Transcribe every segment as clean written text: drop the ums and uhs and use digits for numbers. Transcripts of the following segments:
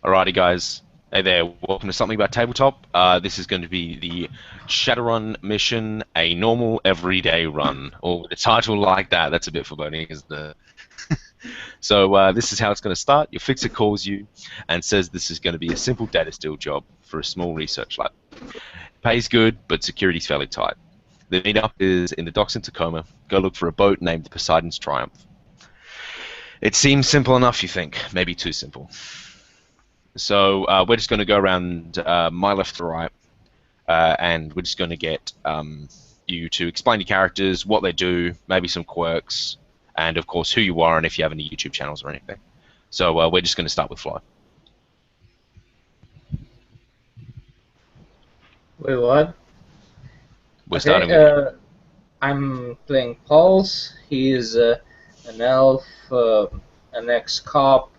Alrighty, guys. Hey there. Welcome to Something About Tabletop. This is going to be the Shadowrun mission, a normal everyday run. Or with a title like that, that's a bit foreboding, isn't it? So this is how it's going to start. Your fixer calls you and says this is going to be a simple data steal job for a small research lab. Pays good, but security's fairly tight. The meetup is in the docks in Tacoma. Go look for a boat named the Poseidon's Triumph. It seems simple enough, you think. Maybe too simple. So we're just going to go around my left to right, and we're just going to get you to explain your characters, what they do, maybe some quirks, and of course who you are and if you have any YouTube channels or anything. So we're just going to start with Fly. Wait, what? We're Okay, starting with I'm playing Pulse. He's an elf, an ex-cop.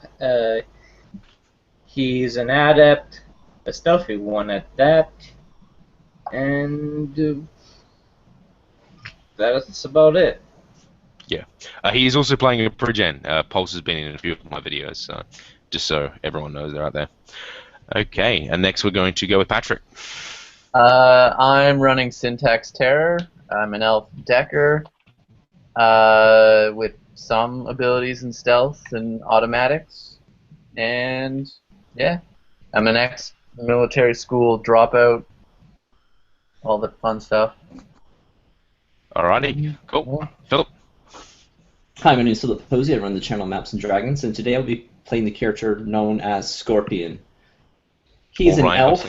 He's an adept, a stealthy one at that, and that's about it. yeah. He is also playing a Pregen. Pulse has been in a few of my videos, so just so everyone knows they're out there. Okay, and next we're going to go with Patrick. I'm running Syntax Terror. I'm an elf decker with some abilities in stealth and automatics. And yeah, I'm an ex-military school dropout. All the fun stuff. Alrighty, cool. Philip. Hi, my name is Philip Posey. I run the channel Maps and Dragons, and today I'll be playing the character known as Scorpion. He's an elf.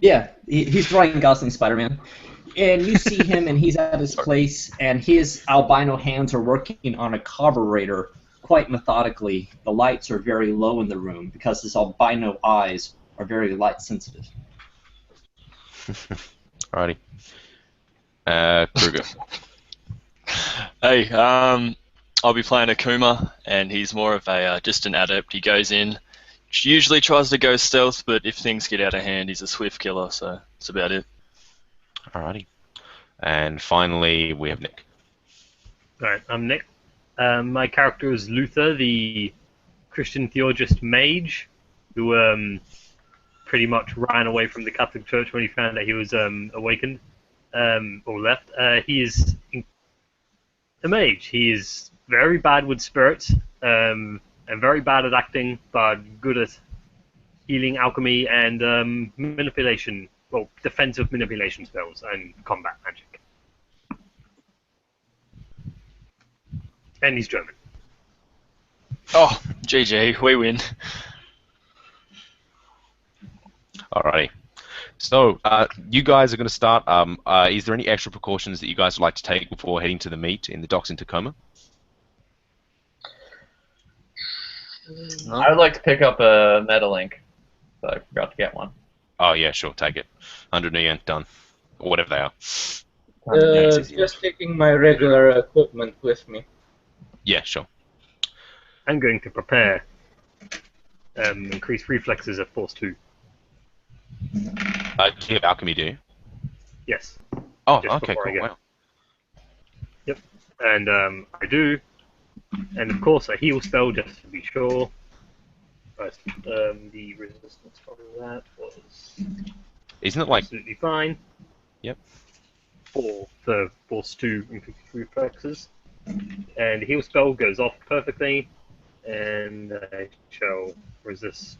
Yeah, he's Ryan Gosling Spider-Man. And you see him, and he's at his place, and his albino hands are working on a carburetor quite methodically. The lights are very low in the room because his albino eyes are very light sensitive. Alrighty. Kruger. Hey, I'll be playing Akuma, and he's more of a just an adept. He goes in, usually tries to go stealth, but if things get out of hand, he's a swift killer, so that's about it. Alrighty. And finally, we have Nick. Alright, I'm Nick. My character is Luther, the Christian theologist mage, who pretty much ran away from the Catholic Church when he found that he was awakened, or left. He is a mage. He is very bad with spirits, and very bad at acting, but good at healing, alchemy, and manipulation. Well, defensive manipulation spells and combat magic. And he's German. Oh, GG, we win. Alrighty. So, you guys are going to start. Is there any extra precautions that you guys would like to take before heading to the meet in the docks in Tacoma? I would like to pick up a Metalink, but I forgot to get one. Oh, yeah, sure, take it. 100 yen, done. Or whatever they are. Just taking my regular equipment with me. Yeah, sure. I'm going to prepare increased reflexes at Force 2. Do you have alchemy, do you? Yes. Oh, Just okay, before I cool, get- wow. Yep. And I do. And of course, a heal spell just to be sure. But the resistance from that was Isn't it like... absolutely fine. Yep. For the Force 2 increased reflexes. And the heal spell goes off perfectly. And I shall resist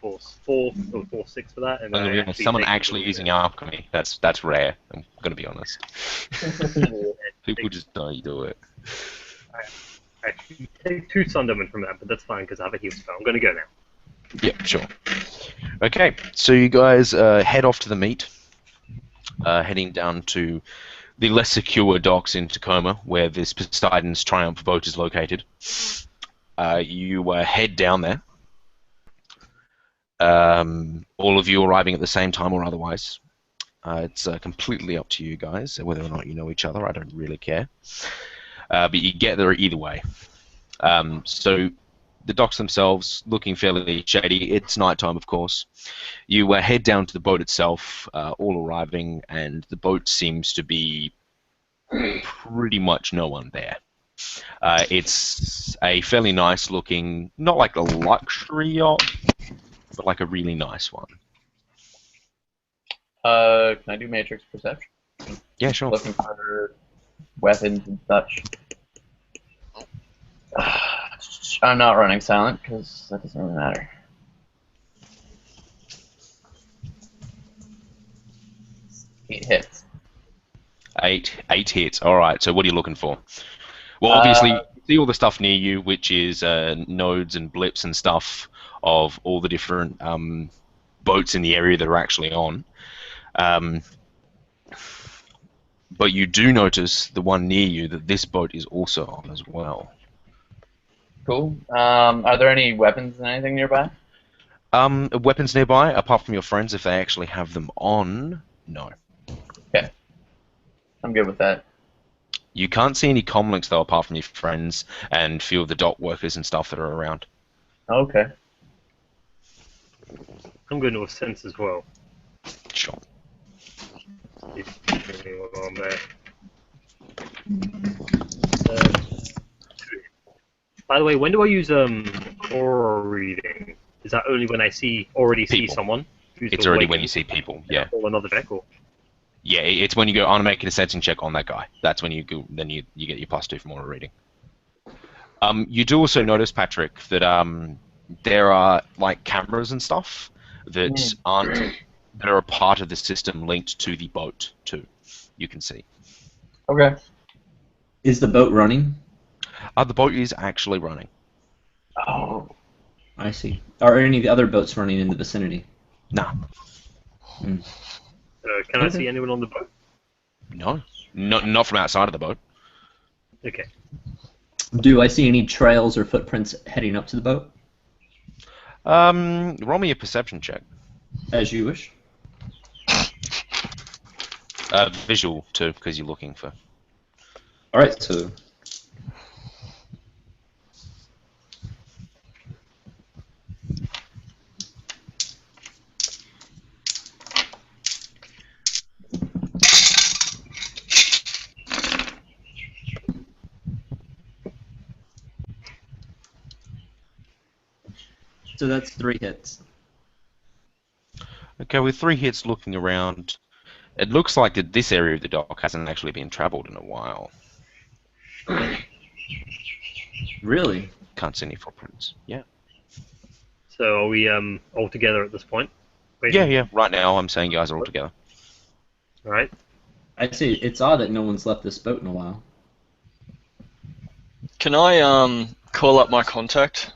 Force 4 or Force 6 for that. And I'm then gonna I be honest, someone take actually the- using alchemy. That's rare. I'm going to be honest. People just don't do it. I actually take 2 Sunderman from that, but that's fine because I have a heal spell. I'm going to go now. Yeah, sure. Okay, so you guys head off to the meet, heading down to the less secure docks in Tacoma, where this Poseidon's Triumph boat is located. You head down there. All of you arriving at the same time or otherwise. It's completely up to you guys, whether or not you know each other. I don't really care. But you get there either way. So the docks themselves looking fairly shady. It's nighttime, of course. You head down to the boat itself, all arriving, and the boat seems to be pretty much no one there. It's a fairly nice looking, not like a luxury yacht, but like a really nice one. Can I do matrix perception? Yeah, sure. Looking for weapons and such. I'm not running silent because that doesn't really matter. Eight hits. Eight hits. All right. So what are you looking for? Well, obviously, you see all the stuff near you, which is nodes and blips and stuff of all the different boats in the area that are actually on. But you do notice the one near you that this boat is also on as well. Cool. Are there any weapons and anything nearby? Weapons nearby, apart from your friends, if they actually have them on, no. Okay. I'm good with that. You can't see any comlinks though, apart from your friends and a few of the dock workers and stuff that are around. Okay. I'm going to a sense as well. Sure. If there's anyone on there. By the way, when do I use aura reading? Is that only when I already see People. someone? Who's It's already when awakened? you see people, yeah. Or another deck, or Yeah, it's when you go on making a sensing check on that guy. That's when you go, then you get your +2 from aura reading. You do also notice, Patrick, that there are like cameras and stuff that are a part of the system linked to the boat too. You can see. Okay. Is the boat running? The boat is actually running. Oh. I see. Are any of the other boats running in the vicinity? Nah. can I see anyone on the boat? No. Not from outside of the boat. Okay. Do I see any trails or footprints heading up to the boat? Roll me a perception check. As you wish. Visual too, because you're looking for. Alright, so... So that's 3 hits. Okay, with 3 hits looking around, it looks like that this area of the dock hasn't actually been travelled in a while. Really? Can't see any footprints. Yeah. So are we all together at this point? Yeah. Right now, I'm saying you guys are all together. All right. I see. It's odd that no one's left this boat in a while. Can I call up my contact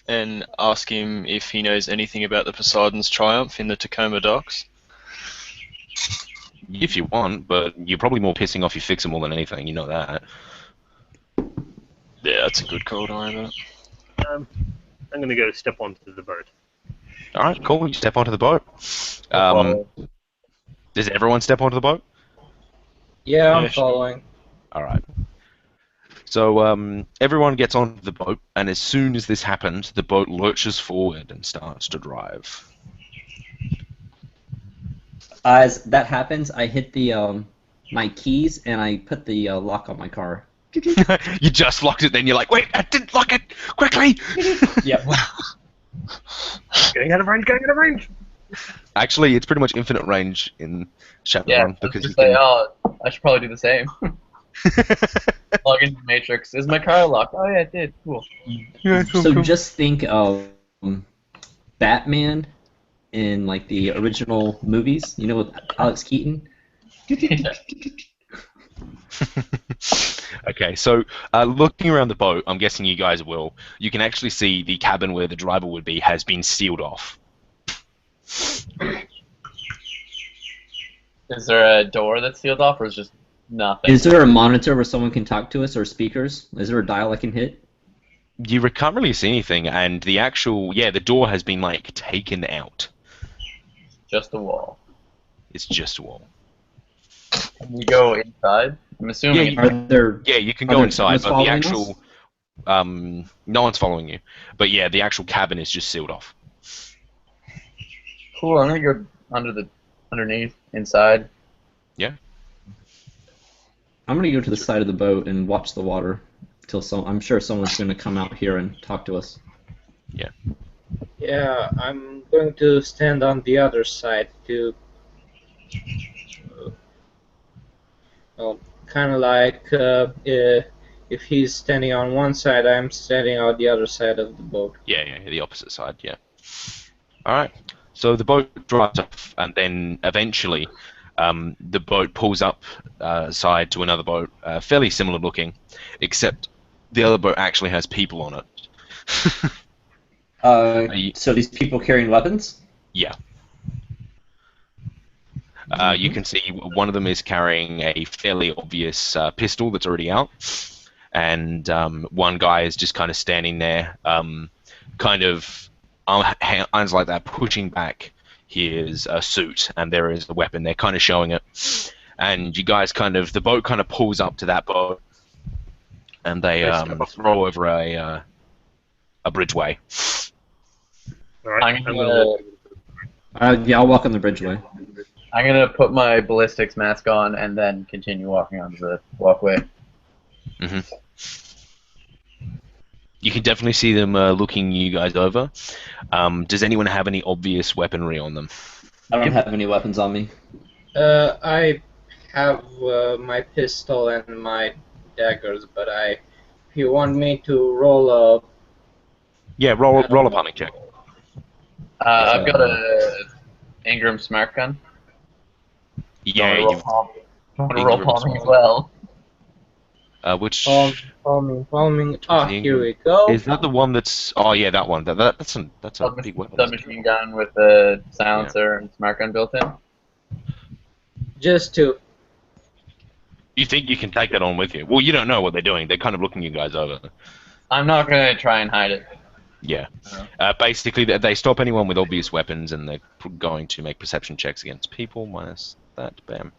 and ask him if he knows anything about the Poseidon's Triumph in the Tacoma docks? If you want, but you're probably more pissing off your fixer more than anything. You know that. Yeah, that's a good call, don't worry about it. I'm going to go step onto the boat. All right, cool. You step onto the boat. Does everyone step onto the boat? Yeah, I'm Yeah, sure. following. All right. So everyone gets onto the boat, and as soon as this happens, the boat lurches forward and starts to drive. As that happens, I hit the my keys and I put the lock on my car. You just locked it, then you're like, wait, I didn't lock it! Quickly! Yep. Going out of range! Actually, it's pretty much infinite range in Shadowrun Yeah. because you Just say, can. oh, I should probably do the same. Log into Matrix. Is my car locked? Oh yeah, it did. Cool. Yeah, cool, So cool. just think of Batman in like the original movies, you know, with Alex Keaton. Okay, so looking around the boat, I'm guessing you guys will. You can actually see the cabin where the driver would be has been sealed off. Is there a door that's sealed off, or is just nothing? Is there a monitor where someone can talk to us, or speakers? Is there a dial I can hit? You can't really see anything, and the actual, the door has been like taken out. Just a wall. It's just a wall. Can you go inside? I'm assuming. Yeah, Are there? Yeah, you can Are go there inside, cameras but the following actual, no one's following you. But yeah, the actual cabin is just sealed off. Cool. I'm gonna go underneath, inside. Yeah. I'm gonna go to the side of the boat and watch the water I'm sure someone's going to come out here and talk to us. Yeah, I'm going to stand on the other side to, well, kind of like if he's standing on one side, I'm standing on the other side of the boat. Yeah, the opposite side, yeah. Alright, so the boat drives off, and then eventually the boat pulls up side to another boat, fairly similar looking, except the other boat actually has people on it. So these people carrying weapons? Yeah. You can see one of them is carrying a fairly obvious pistol that's already out, and one guy is just kind of standing there, kind of hands like that, pushing back his suit, and there is a weapon. They're kind of showing it, and you guys the boat kind of pulls up to that boat, and they roll over a bridgeway. All right, I'm I'm gonna, gonna Yeah, I'll walk on the bridgeway. I'm gonna put my ballistics mask on and then continue walking onto the walkway. hmm You can definitely see them looking you guys over. Does anyone have any obvious weaponry on them? I don't have any weapons on me. I have my pistol and my daggers, but if you want me to roll a... Yeah, roll a palming check. I've got a Ingram smart gun. Yeah, Do you want to roll palming as well? which Palming. Ah, here we go. is that the one that's? Oh yeah, that one. That's a big weapon. The machine gun with the silencer and smart gun built in. Just two. You think you can take that on with you? Well, you don't know what they're doing. They're kind of looking you guys over. I'm not gonna try and hide it. Yeah. Basically, they stop anyone with obvious weapons, and they're going to make perception checks against people. Minus that. Bam.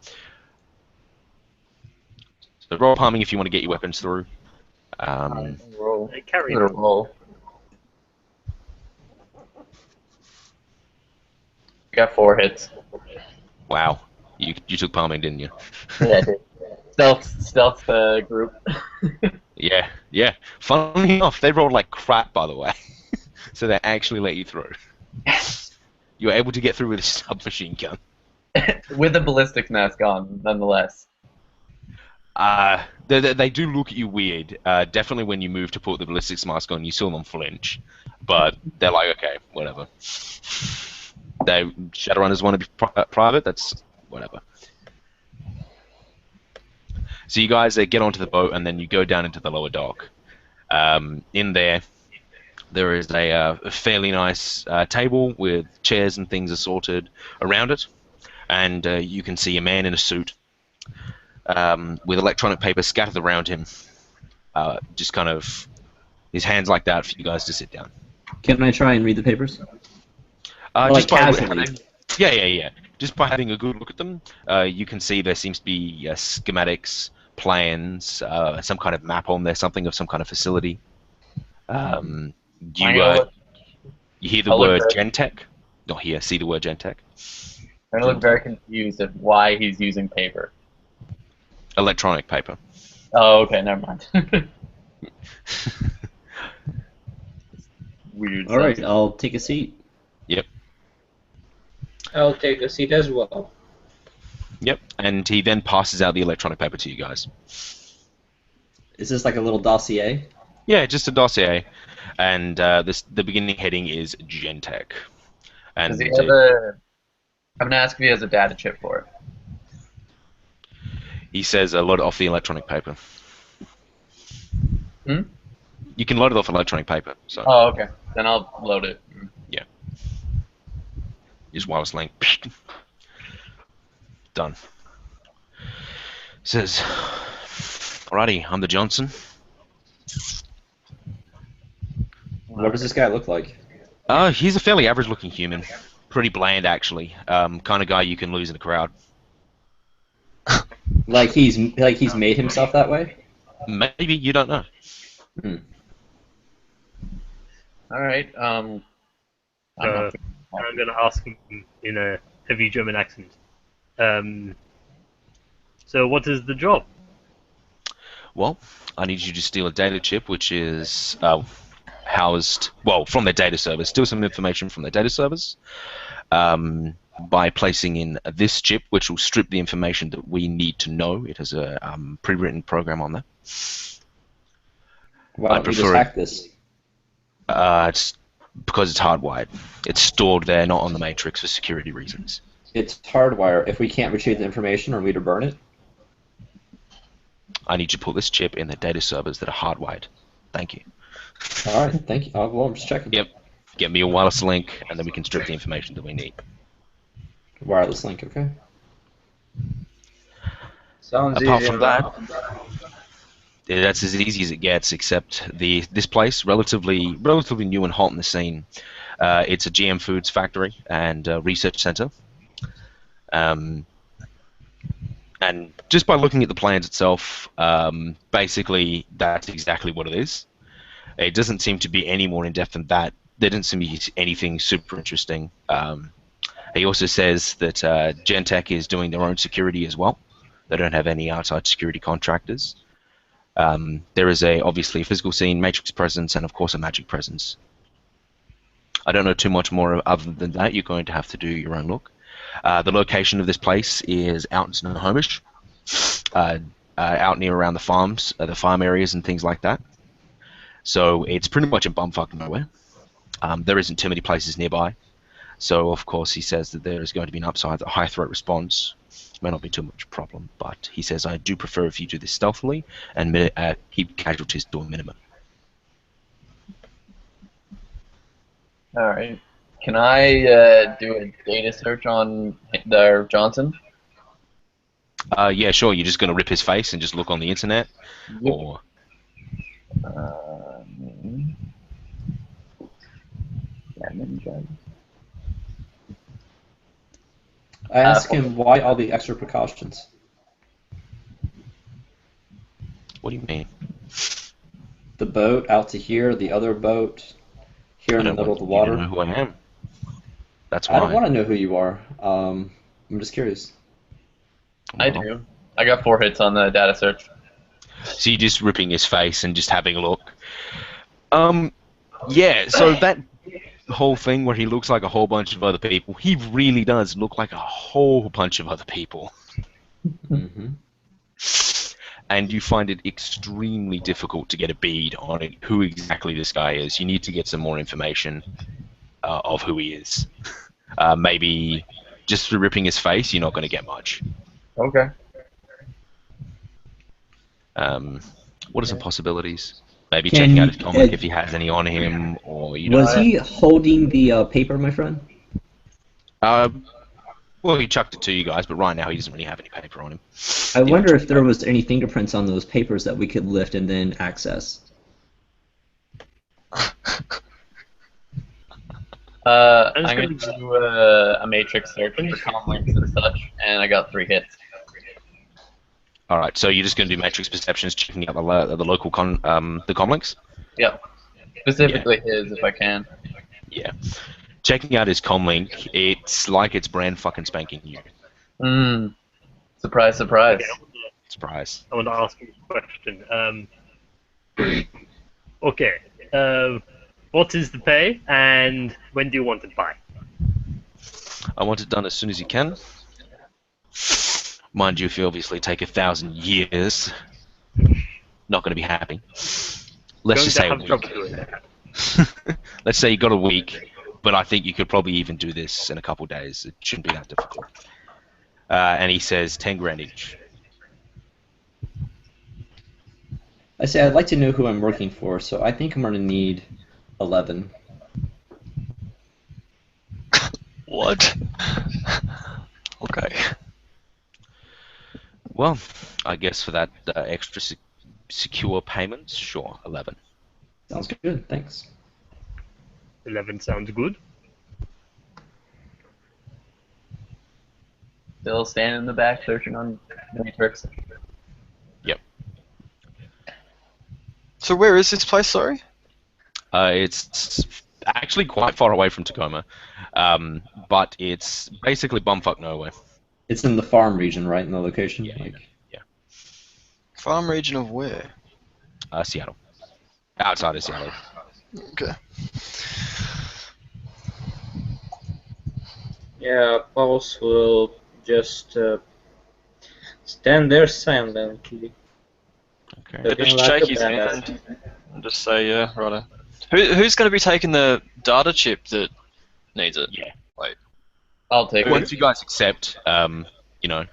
So roll palming if you want to get your weapons through. Roll. they carry I'm gonna roll. Got 4 hits. Wow. You took palming, didn't you? Yeah, I did. Stealth group. Yeah. Funnily enough, they rolled like crap, by the way. So they actually let you through. You were able to get through with a submachine gun. With a ballistics mask on, nonetheless. They do look at you weird. Definitely when you move to put the ballistics mask on, you saw them flinch. But they're like, okay, whatever. Shadowrunners want to be private, that's whatever. So you guys get onto the boat, and then you go down into the lower dock. In there is a fairly nice table with chairs and things assorted around it. And you can see a man in a suit with electronic paper scattered around him. Just kind of his hands like that for you guys to sit down. Can I try and read the papers? Just by casually. Yeah. Just by having a good look at them, you can see there seems to be schematics, plans, some kind of map on there, something of some kind of facility. You hear the word Gentech? Not hear, see the word Gentech. I look very confused at why he's using paper. Electronic paper. Oh, okay, never mind. Weird. All right, I'll take a seat. Yep. I'll take a seat as well. Yep. And he then passes out the electronic paper to you guys. Is this like a little dossier? Yeah, just a dossier. And the beginning heading is Gentech. And Does he have a... I'm going to ask if he has a data chip for it. he says load it off the electronic paper. Hmm? You can load it off electronic paper. So Oh, okay. Then I'll load it. yeah. Just wireless link. Done. Says, alrighty, I'm the Johnson. What does this guy look like? He's a fairly average-looking human. Pretty bland, actually. Kind of guy you can lose in a crowd. Like he's made himself that way? Maybe, you don't know. Hmm. All right. I'm I'm going to ask him in a heavy German accent. So what is the job? Well, I need you to steal a data chip, which is housed, well, from their data servers. Steal some information from their data servers by placing in this chip, which will strip the information that we need to know. It has a pre-written program on there. Why don't we just hack this? It's because it's hardwired. It's stored there, not on the matrix, for security reasons. It's hardwire. If we can't retrieve the information, are we to burn it? I need you to put this chip in the data servers that are hardwired. Thank you. All right, thank you. Well, I'm just checking. Yep. Get me a wireless link, and then we can strip the information that we need. Wireless link, okay. Sounds Apart easy from enough. That's as easy as it gets. Except this place, relatively new and hot in the scene. It's a GM Foods factory and research center. And just by looking at the plans itself, basically that's exactly what it is. It doesn't seem to be any more in depth than that. There doesn't seem to be anything super interesting. He also says that Gentech is doing their own security as well. They don't have any outside security contractors. There is obviously a physical scene, matrix presence, and of course a magic presence. I don't know too much more other than that. You're going to have to do your own look. The location of this place is out in Snohomish, out near around the farms, the farm areas and things like that. So it's pretty much in bumfuck nowhere. There isn't too many places nearby. So of course he says that there is going to be an upside that high threat response may not be too much problem, but he says I do prefer if you do this stealthily and keep casualties to a minimum. All right. Can I do a data search on Johnson? Yeah, sure. You're just going to rip his face and just look on the internet, Yep. or I ask him why all the extra precautions. what do you mean? The boat out to here, the other boat here in the middle of the water. You don't know who I am. That's I why. don't want to know who you are. I'm just curious. I do. I got 4 hits on the data search. So you're just ripping his face and just having a look. Yeah, so that whole thing where he looks like a whole bunch of other people, he really does look like a whole bunch of other people. Mm-hmm. And you find it extremely difficult to get a bead on it, who exactly this guy is. You need to get some more information of who he is. Maybe just through ripping his face, you're not going to get much. Okay. What are some possibilities? Maybe Can checking out you- his comic if he has any on him, or you know. Was he holding the paper, my friend? Well, he chucked it to you guys, but right now he doesn't really have any paper on him. I wonder if there was any fingerprints on those papers that we could lift and then access. I'm going to do a matrix search for comm links and such, and I got 3 hits. All right, so you're just going to do matrix perceptions, checking out the local the comlinks. Yep. Specifically his, if I can. Yeah. Checking out his comlink, it's like it's brand fucking spanking new. Surprise, surprise. Surprise. I want to ask you a question. Okay. What is the pay, and when do you want it by? I want it done as soon as you can. Mind you, if you obviously take 1,000 years, not going to be happy. Let's just say a week. Let's say you got a week, but I think you could probably even do this in a couple days. It shouldn't be that difficult. And he says 10 grand each. I say I'd like to know who I'm working for, so I think I'm going to need 11. What? Okay. Well, I guess for that extra secure payments, sure, 11. Sounds good, thanks. 11 sounds good. Still standing in the back searching on Matrix. Yep. So where is this place, sorry? It's actually quite far away from Tacoma, but it's basically bumfuck nowhere. It's in the farm region, right, in the location? Yeah, Like, yeah. Farm region of where? Seattle. Outside of Seattle. Okay. Yeah, Pulse will just stand there silently, Okay. looking Just like a shake his badass. hand and just say, yeah, righto. Who's going to be taking the data chip that needs it? Yeah. I'll take Once it. you guys accept, you know,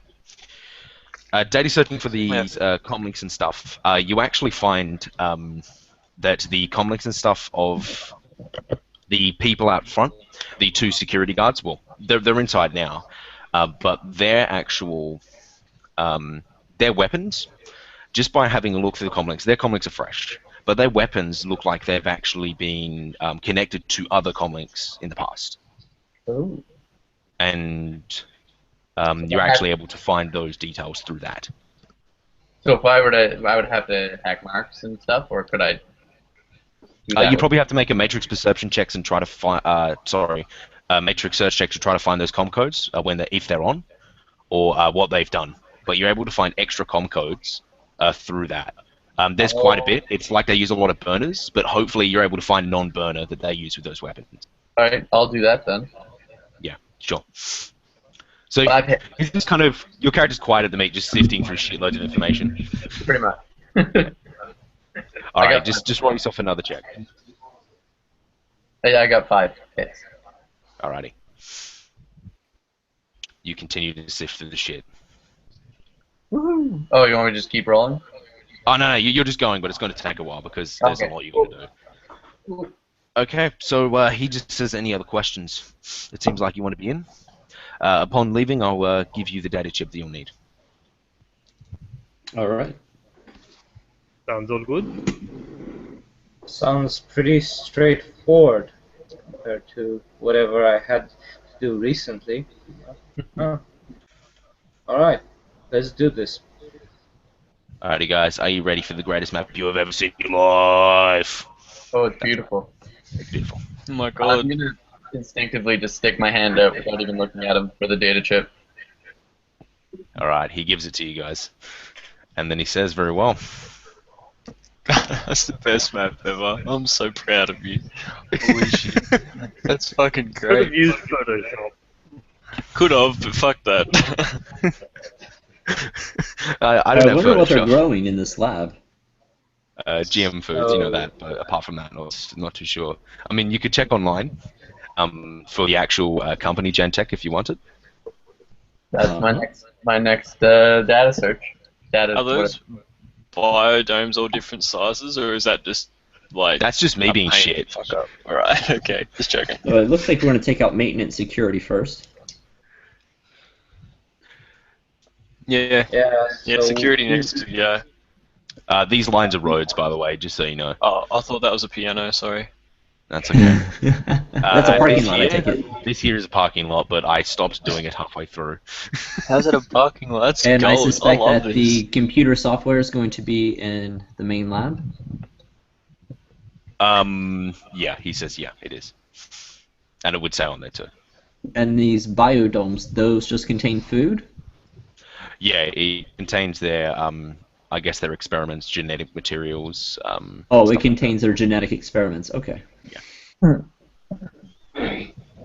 data searching for these comlinks and stuff, you actually find that the comlinks and stuff of the people out front, the 2 security guards, well, they're inside now, but their actual, their weapons, just by having a look through the comlinks, their comlinks are fresh, but their weapons look like they've actually been connected to other comlinks in the past. Ooh. And you're actually able to find those details through that. So if I would have to hack marks and stuff, or could I do that? You probably have to make a matrix perception checks and try to find, matrix search checks to try to find those com codes if they're on, or what they've done. But you're able to find extra com codes through that. There's quite a bit. It's like they use a lot of burners, but hopefully you're able to find non-burner that they use with those weapons. Alright, I'll do that then. Yeah, sure. So But he's just kind of, your character's quiet at the meet, just sifting through shitloads of information. pretty much. Alright, just roll yourself another check. Yeah, I got 5 hits. Alrighty. You continue to sift through the shit. Woohoo! Oh, you want me to just keep rolling? Oh, no, you're just going, but it's going to take a while because there's Okay. a lot you got to do. Okay, so he just says, any other questions? It seems like you want to be in. Upon leaving, I'll give you the data chip that you'll need. All right. Sounds all good. Sounds pretty straightforward compared to whatever I had to do recently. Huh. Alright, let's do this. Alrighty, guys, are you ready for the greatest map you have ever seen in your life? Oh, it's beautiful. It's beautiful. Oh my I'm god. gonna instinctively just stick my hand out without even looking at him for the data chip. Alright, he gives it to you guys. And then he says, very well. That's the best map ever. I'm so proud of you. Holy shit. That's fucking Could have great. used Photoshop. Could have, but fuck that. I don't know wonder what they're Photoshop. growing in this lab. GM foods, you know that, but apart from that, not too sure. I mean, you could check online for the actual company Gentech if you wanted. That's my next data search. Are those biodomes all different sizes, or is that just like That's just me a being pain shit. Fuck up. Alright, okay, just joking. It looks like we're going to take out maintenance security first. Yeah, Yeah, so security next to These lines are roads, by the way, just so you know. Oh, I thought that was a piano. Sorry. That's okay. That's a parking this lot, I here- take it. This here is a parking lot, but I stopped doing it halfway through. How's it a parking lot? That's And I gold. suspect love that this. the computer software is going to be in the main lab. Yeah, he says, yeah, it is. And it would say on there too. And these biodomes, those just contain food? Yeah, it contains their, I guess their experiments, genetic materials. Oh, stuff it like contains their genetic experiments. Okay.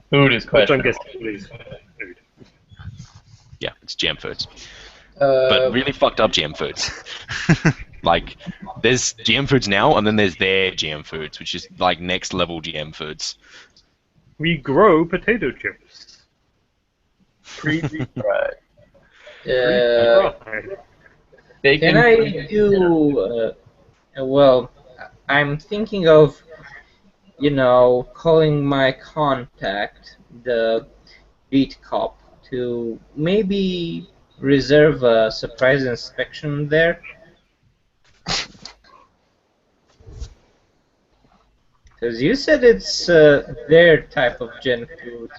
Food is Which I'm questionable. guessing is food. Yeah, it's GM foods. But really fucked up GM foods. Like, there's GM foods now, and then there's their GM foods, which is like next level GM foods. We grow potato chips. Right. Right. Bacon. can I do? Well, I'm thinking of, calling my contact, the beat cop, to maybe reserve a surprise inspection there. Because you said it's their type of gen food.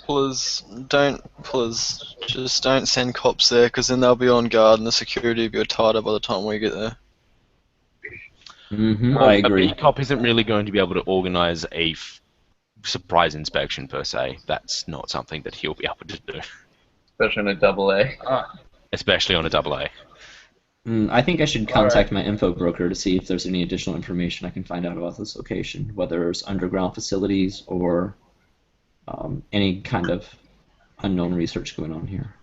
Just don't send cops there, because then they'll be on guard and the security will be tighter by the time we get there. Mm-hmm. Well, I a agree. beat cop isn't really going to be able to organize a surprise inspection per se. That's not something that he'll be able to do, Especially in a double A. Ah, especially on a AA. I think I should All right. contact my info broker to see if there's any additional information I can find out about this location, whether there's underground facilities or any kind of unknown research going on here,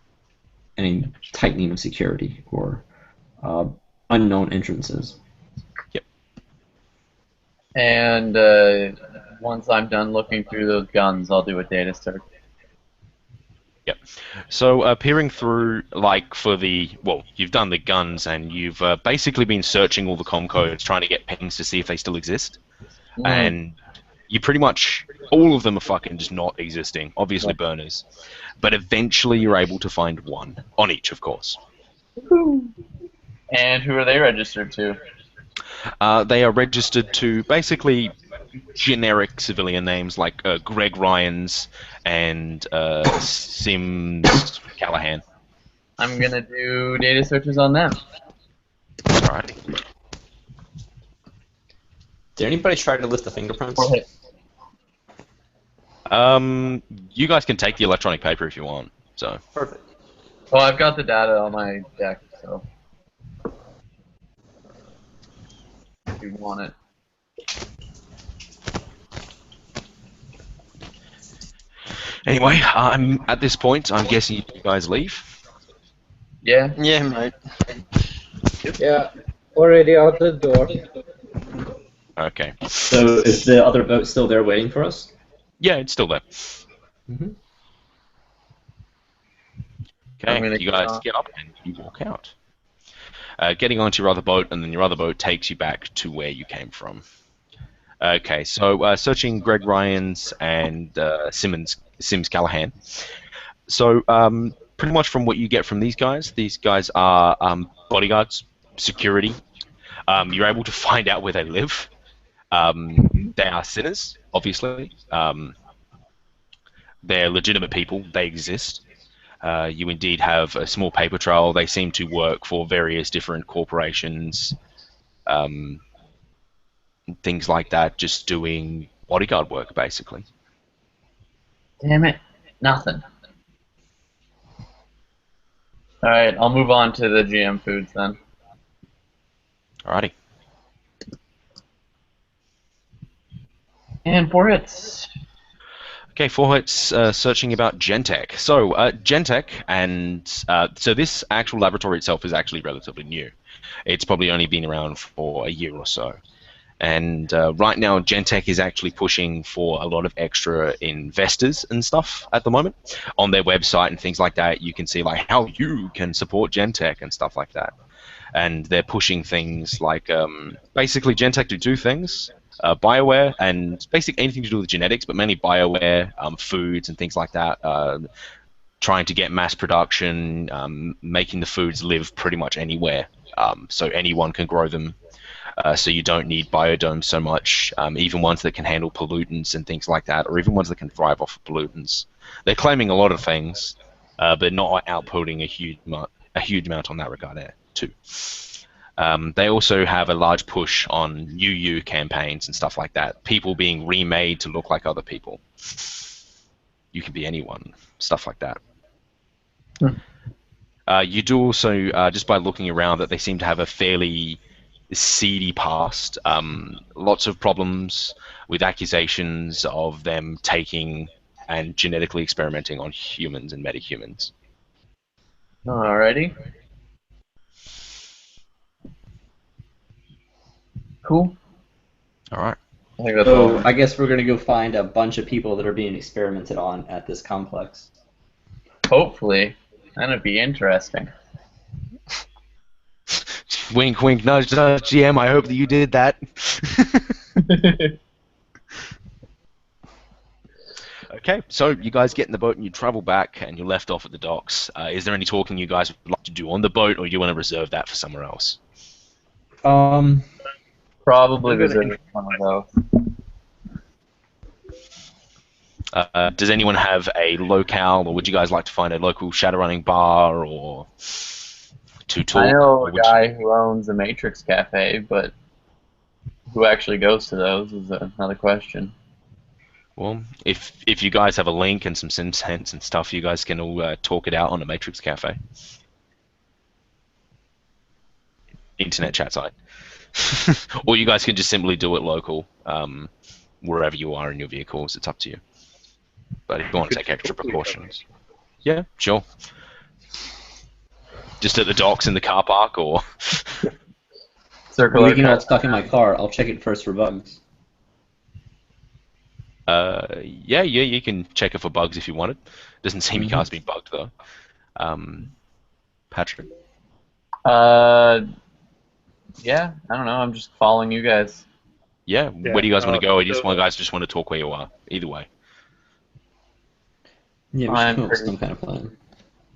any tightening of security or unknown entrances. Yep. And once I'm done looking through those guns, I'll do a data search. Yep. So peering through, like for you've done the guns and you've basically been searching all the comm codes, trying to get pings to see if they still exist, and you pretty much all of them are fucking just not existing. Obviously burners, but eventually you're able to find one on each, of course. And who are they registered to? They are registered to basically generic civilian names like Greg Ryans and Sims Callahan. I'm gonna do data searches on them. Alright. Did anybody try to lift the fingerprints? Okay. You guys can take the electronic paper if you want. So. Perfect. Well, I've got the data on my deck, so if you want it. Anyway, at this point, I'm guessing you guys leave. Yeah. Yeah, mate. Yeah, already out the door. Okay. So is the other boat still there waiting for us? Yeah, it's still there. Mm-hmm. Okay, you guys get up and you walk out. Getting onto your other boat, and then your other boat takes you back to where you came from. Okay, so searching Greg Ryans and Sims Callahan. So pretty much from what you get from these guys are bodyguards, security. You're able to find out where they live. They are sinners, obviously. They're legitimate people. They exist. You indeed have a small paper trail. They seem to work for various different corporations, things like that, just doing bodyguard work, basically. Damn it. Nothing. Alright, I'll move on to the GM foods then. Alrighty. And for it. Okay, for it's searching about Gentech. So Gentech, and so this actual laboratory itself is actually relatively new. It's probably only been around for a year or so. And right now, Gentech is actually pushing for a lot of extra investors and stuff at the moment. On their website and things like that, you can see like how you can support Gentech and stuff like that. And they're pushing things like basically Gentech to do things. BioWare and basically anything to do with genetics, but mainly BioWare, foods and things like that. Trying to get mass production, making the foods live pretty much anywhere, so anyone can grow them. So you don't need biodomes so much, even ones that can handle pollutants and things like that, or even ones that can thrive off of pollutants. They're claiming a lot of things, but not outputting a huge amount on that regard there too. They also have a large push on UU campaigns and stuff like that. People being remade to look like other people. You can be anyone, stuff like that. You do also, just by looking around, that they seem to have a fairly seedy past. Lots of problems with accusations of them taking and genetically experimenting on humans and metahumans. Alrighty. Cool. Alright. I think that's all. So I guess we're gonna go find a bunch of people that are being experimented on at this complex. Hopefully. That'd be interesting. Wink, wink, nudge, nudge, GM, I hope that you did that. Okay, so you guys get in the boat and you travel back and you're left off at the docks. Is there any talking you guys would like to do on the boat, or do you want to reserve that for somewhere else? Probably visit someone else. Does anyone have a locale, or would you guys like to find a local Shadowrunning bar, or to talk? I know a guy who owns a Matrix Cafe, but who actually goes to those is another question. Well, if you guys have a link and some sense and stuff, you guys can all talk it out on a Matrix Cafe. internet chat site. Or you guys can just simply do it local, wherever you are in your vehicles. It's up to you. But if you want to take extra precautions, yeah, sure. Just at the docks in the car park, or Circular. Leaving all stuck in my car. I'll check it first for bugs. yeah, you can check it for bugs if you want it. Doesn't seem your car's been bugged though. Patrick. Yeah, I don't know. I'm just following you guys. Yeah, where do you guys want to go? Or you guys just want to talk where you are? Either way. Yeah, we should come up with some kind of plan.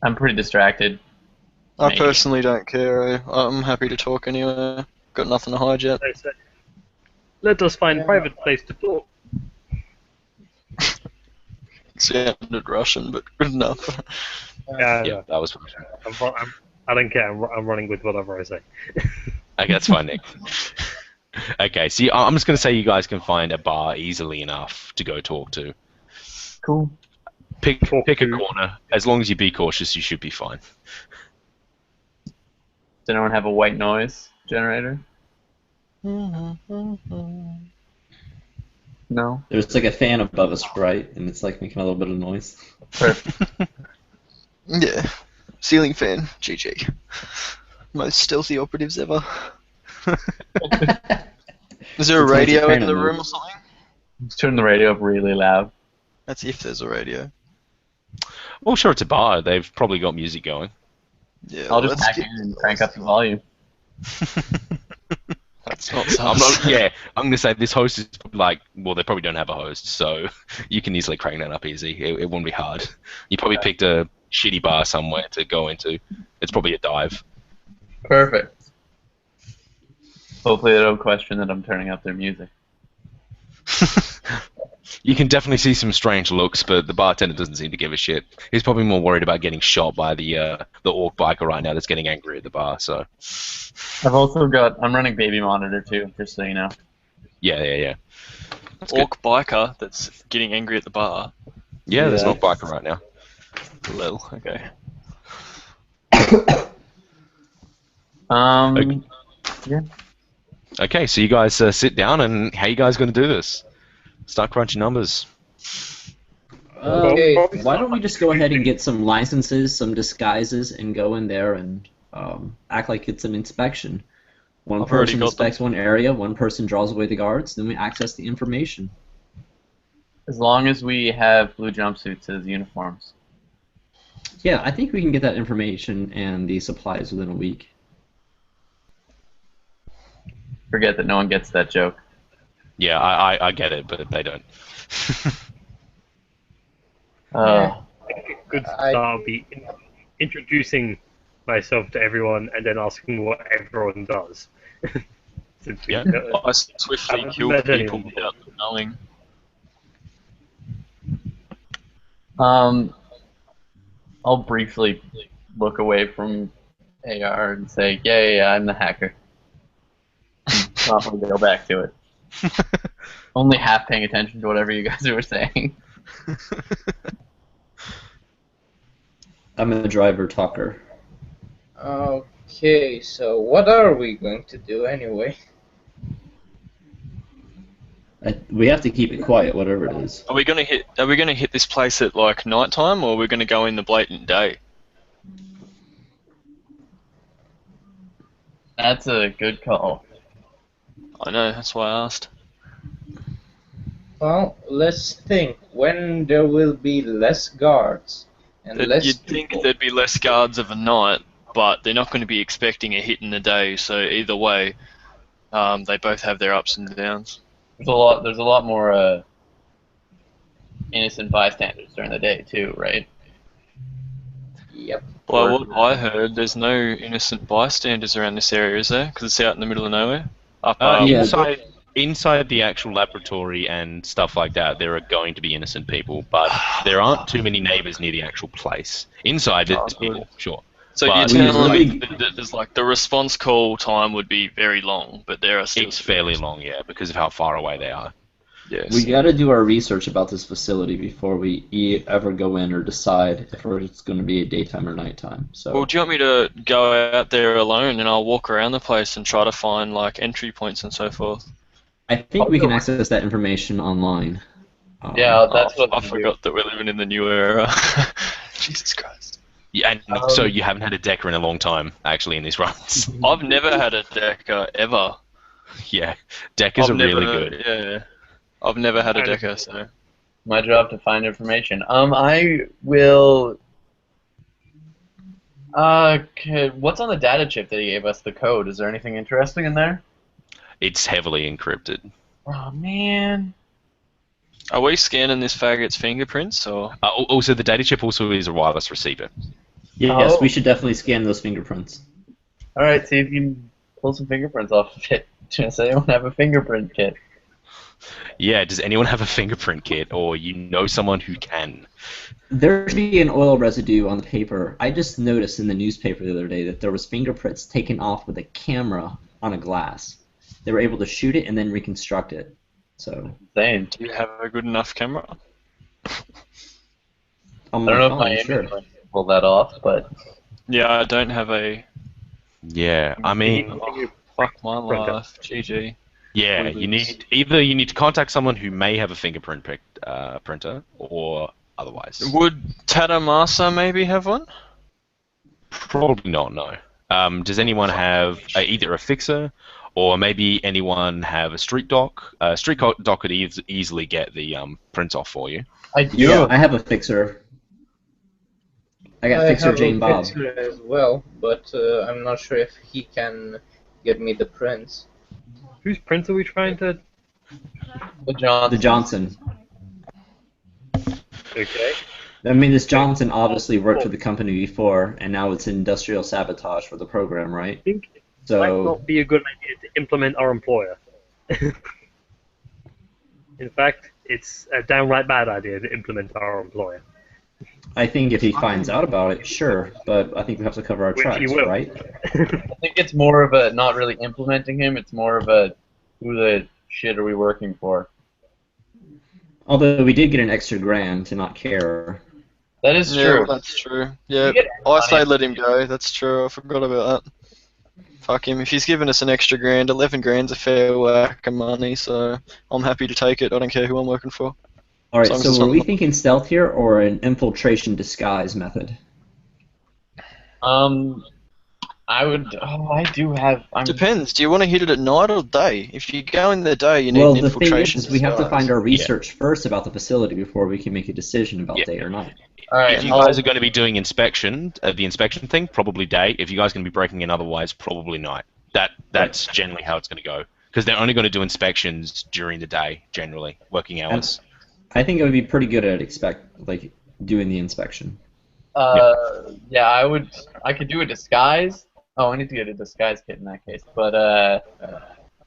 I'm pretty distracted. I Maybe. personally don't care. I'm happy to talk anywhere. Got nothing to hide yet. So, let us find a private place to talk. Sounded Russian, but good enough. Yeah, that was. I don't care. I'm running with whatever I say. Okay, that's fine, Nick. Okay, see, I'm just going to say you guys can find a bar easily enough to go talk to. Cool. Pick a corner. As long as you be cautious, you should be fine. Does anyone have a white noise generator? No. There's like a fan above us, right? And it's like making a little bit of noise. Perfect. Yeah. Ceiling fan. GG. Most stealthy operatives ever. Is there a It's like radio in Soprano the mode. room or something? Let's turn the radio up really loud. That's if there's a radio. Well, sure, it's a bar. They've probably got music going. Yeah. I'll just let's hack get- in and crank up the volume. That's not I'm sus. not. Yeah, I'm going to say this host is like. Well, they probably don't have a host, so you can easily crank that up easy. It won't be hard. You probably picked a shitty bar somewhere to go into. It's probably a dive. Perfect. Hopefully they don't question that I'm turning up their music. You can definitely see some strange looks, but the bartender doesn't seem to give a shit. He's probably more worried about getting shot by the orc biker right now that's getting angry at the bar. So I'm running baby monitor too, just so you know. yeah. That's good. Orc biker that's getting angry at the bar. Yeah, there's Yeah. an orc biker right now. Lil. Okay. Okay. Yeah. Okay, so you guys sit down, and how you guys going to do this? Start crunching numbers. Okay. Why don't we just go ahead and get some licenses, some disguises, and go in there and act like it's an inspection. One I've already person got them. inspects one area, one person draws away the guards, then we access the information. As long as we have blue jumpsuits as uniforms. Yeah, I think we can get that information and the supplies within a week. Forget that no one gets that joke. Yeah, I get it, but they don't. Uh, A good start would be introducing myself to everyone and then asking what everyone does. Since we Yeah. don't- I swiftly haven't kill met people anyone. without them knowing. I'll briefly look away from AR and say, yeah, I'm the hacker. Not going to go back to it. Only half paying attention to whatever you guys were saying. I'm a driver talker. Okay, so what are we going to do anyway? We have to keep it quiet, whatever it is. Are we gonna hit this place at like nighttime, or are we gonna go in the blatant day? That's a good call. I know, that's why I asked. Well, let's think. When there will be less guards and less You'd think people. there'd be less guards of a night, but they're not going to be expecting a hit in the day. So either way, they both have their ups and downs. There's a lot more innocent bystanders during the day too, right? Yep. By what I heard, there's no innocent bystanders around this area, is there? Because it's out in the middle of nowhere. Up, Yeah. Inside the actual laboratory and stuff like that, there are going to be innocent people, but there aren't too many neighbors near the actual place. Inside, there's people, sure. So but- you're Yeah, telling the me that there's like the response call time would be very long, but there are still It's fairly long, yeah, because of how far away they are. Yes. We got to do our research about this facility before we ever go in or decide if it's going to be a daytime or nighttime. So. Well, do you want me to go out there alone and I'll walk around the place and try to find like entry points and so forth? I think we can access that information online. Yeah, that's what I I'm gonna do. forgot that we're living in the new era. Jesus Christ. Yeah, and so you haven't had a decker in a long time, actually, in these runs. I've never had a decker ever. Yeah, deckers are really good. Yeah. I've never had a decker, so. My job to find information. I will. Okay, what's on the data chip that he gave us? The code. Is there anything interesting in there? It's heavily encrypted. Oh man. Are we scanning this faggot's fingerprints, or? Also, the data chip also is a wireless receiver. Yes, Oh. we should definitely scan those fingerprints. All right, see if you can pull some fingerprints off of it. Does anyone have a fingerprint kit? Yeah, does anyone have a fingerprint kit, or you know someone who can? There should be an oil residue on the paper. I just noticed in the newspaper the other day that there was fingerprints taken off with a camera on a glass. They were able to shoot it and then reconstruct it. So Insane. Do you have a good enough camera? on I don't know if my phone, image sure. can pull that off, but Yeah, I don't have a. Yeah, I mean, Fuck my life. GG. yeah, you need to contact someone who may have a fingerprint printer, or otherwise. Would Tadamasa maybe have one? Probably not. No. Does anyone have either a fixer, or maybe anyone have a street dock? Street dock could easily get the prints off for you. I do. Yeah, I have a fixer. I got fixer have Jane a Bob. fixer as well, but I'm not sure if he can get me the prints. Whose print are we trying to? The John. The Johnson. Okay. I mean, this Johnson obviously worked for the company before, and now it's industrial sabotage for the program, right? I think it might So, not be a good idea to implement our employer. In fact, it's a downright bad idea to implement our employer. I think if he finds out about it, sure, but I think we have to cover our Which he tracks, will. right? I think it's more of a not really implementing him. It's more of a who the shit are we working for? Although we did get an extra grand to not care. That is Yeah, true. that's true. Yeah, You get I say money. let him go. That's true. I forgot about that. Fuck him. If he's giving us an extra grand, 11 grand's a fair whack of money, so I'm happy to take it. I don't care who I'm working for. Alright, As long as it's so were not- we thinking stealth here, or an infiltration disguise method? I would. Oh, I do have. Depends. Do you want to hit it at night or day? If you go in the day, you need Well, an the thing infiltration is we have to disguise. find our research first about the facility before we can make a decision about Yeah. day or night. All right. If you guys are going to be doing the inspection thing, probably day. If you guys are going to be breaking in otherwise, probably night. That's generally how it's going to go. Because they're only going to do inspections during the day, generally, working hours. I think I would be pretty good at doing the inspection. Yeah, I would. I could do a disguise. Oh, I need to get a disguise kit in that case. But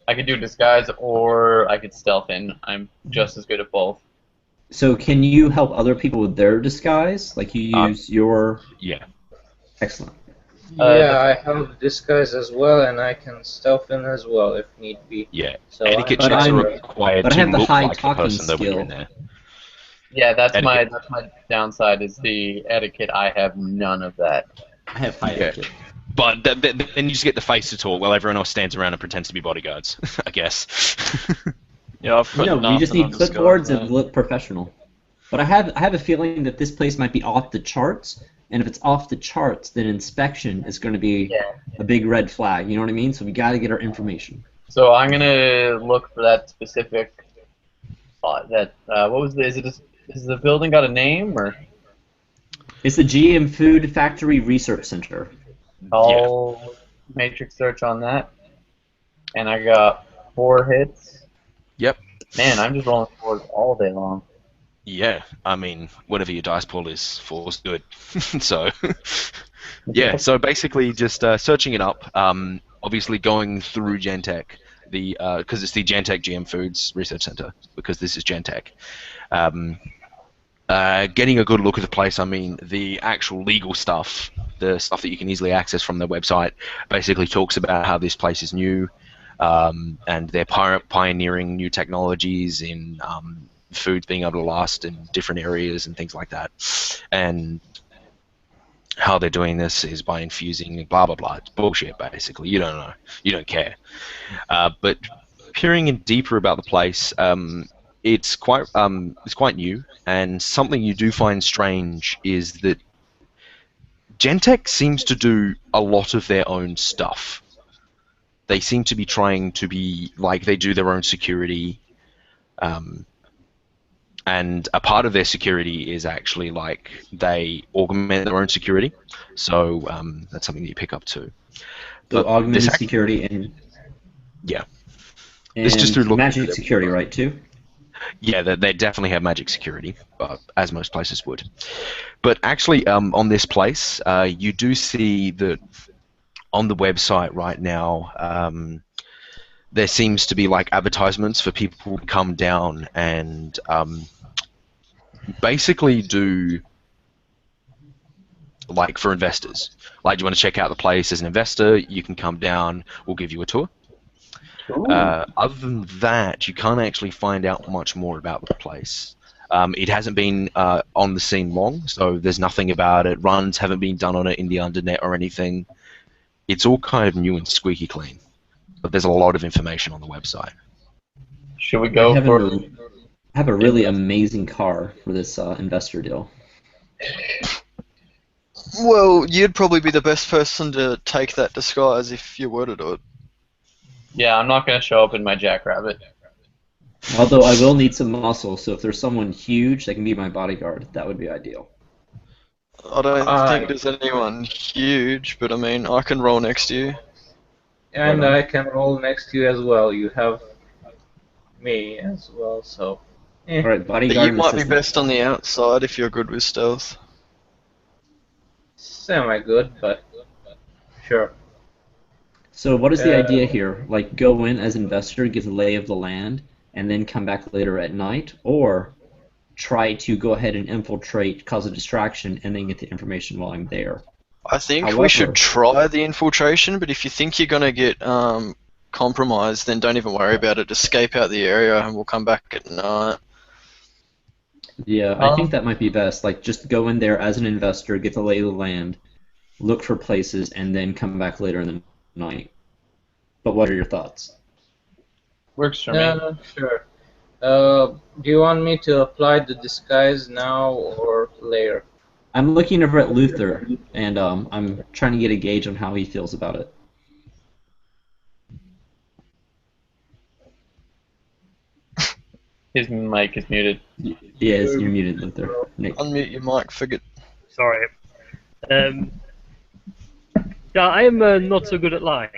I could do a disguise, or I could stealth in. I'm just as good at both. So can you help other people with their disguise? Like you use your... Yeah. Excellent. Yeah, I have disguise as well, and I can stealth in as well if need be. Yeah. So Etiquette But checks are I'm- required but I to have the look high like the talking person that we're skill. in there. Yeah, that's my Etiquette. downside is the etiquette. I have none of that. I have high Yeah. etiquette. But then you just get the face to talk while everyone else stands around and pretends to be bodyguards, I guess. Yeah, I've got No, we just nothing need on disguise, clipboards and mate. look professional. But I have a feeling that this place might be off the charts, and if it's off the charts, then inspection is going to be a big red flag. You know what I mean? So we got to get our information. So I'm gonna look for that specific spot. What was the? Is the building got a name or? It's the GM Food Factory Research Center. I'll matrix search on that, and I got 4 hits. Yep. Man, I'm just rolling 4s all day long. Yeah, I mean, whatever your dice pool is for is good. So, yeah, so basically just searching it up, obviously going through Gentech, because it's the Gentech GM Foods Research Center, because this is Gentech. Getting a good look at the place, I mean, the actual legal stuff, the stuff that you can easily access from their website, basically talks about how this place is new. and they're pioneering new technologies in food being able to last in different areas and things like that. And how they're doing this is by infusing blah blah blah. It's bullshit, basically. You don't know. You don't care. But peering in deeper about the place, it's quite new, and something you do find strange is that Gentek seems to do a lot of their own stuff. They seem to be trying to be like they do their own security, and a part of their security is actually like they augment their own security. So that's something that you pick up too. So But augmented this security and Yeah. and This just through looking magic at it. security, right? Too. Yeah, they definitely have magic security, as most places would. But actually, on this place, you do see that on the website right now, there seems to be like advertisements for people to come down and basically do like for investors. Like, do you want to check out the place as an investor? You can come down. We'll give you a tour. Other than that, you can't actually find out much more about the place. It hasn't been on the scene long, so there's nothing about it. Runs haven't been done on it in the undernet or anything. It's all kind of new and squeaky clean, but there's a lot of information on the website. Should we I go for? have a really amazing car for this investor deal. Well, you'd probably be the best person to take that disguise if you were to do it. Yeah, I'm not gonna show up in my Jackrabbit. Although I will need some muscle, so if there's someone huge that can be my bodyguard, that would be ideal. I don't think there's anyone huge, but I mean, I can roll next to you. And I can roll next to you as well. You have me as well, so. All right, But bodyguard. you and might be assistant. best on the outside if you're good with stealth. Semi-good, but sure. So what is the idea here? Like go in as investor, get the lay of the land, and then come back later at night, or try to go ahead and infiltrate, cause a distraction, and then get the information while I'm there. I think we However- should try the infiltration, but if you think you're going to get compromised, then don't even worry about it. Just escape out the area and we'll come back at night. Yeah, I think that might be best. Like just go in there as an investor, get the lay of the land, look for places, and then come back later in the night. But what are your thoughts? Works for me. Sure. Do you want me to apply the disguise now or later? I'm looking over at Luther, and I'm trying to get a gauge on how he feels about it. His mic is muted. Yes, you're muted, Luther. Nick. Unmute your mic, forget. Sorry. Yeah, I am not so good at lying.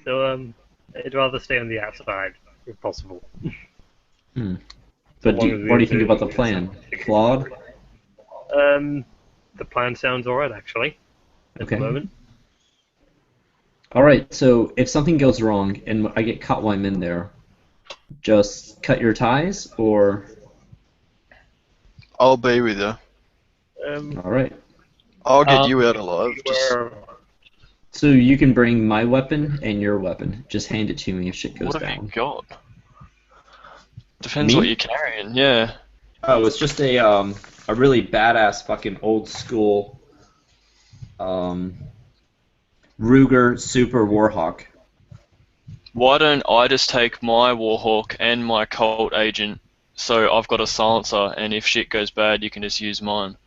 So I'd rather stay on the outside if possible. But long as what do you we think about the do plan? something. Flawed? The plan sounds alright actually. At Okay. the moment. Alright, so if something goes wrong and I get caught while I'm in there, just cut your ties, or... I'll be with you. Alright. I'll get you out alive. Where, So you can bring my weapon and your weapon. Just hand it to me if shit goes What have down. you got? Depends Me? what you're carrying, yeah. Oh, it's just a really badass fucking old school Ruger Super Warhawk. Why don't I just take my Warhawk and my Colt Agent, so I've got a silencer, and if shit goes bad, you can just use mine.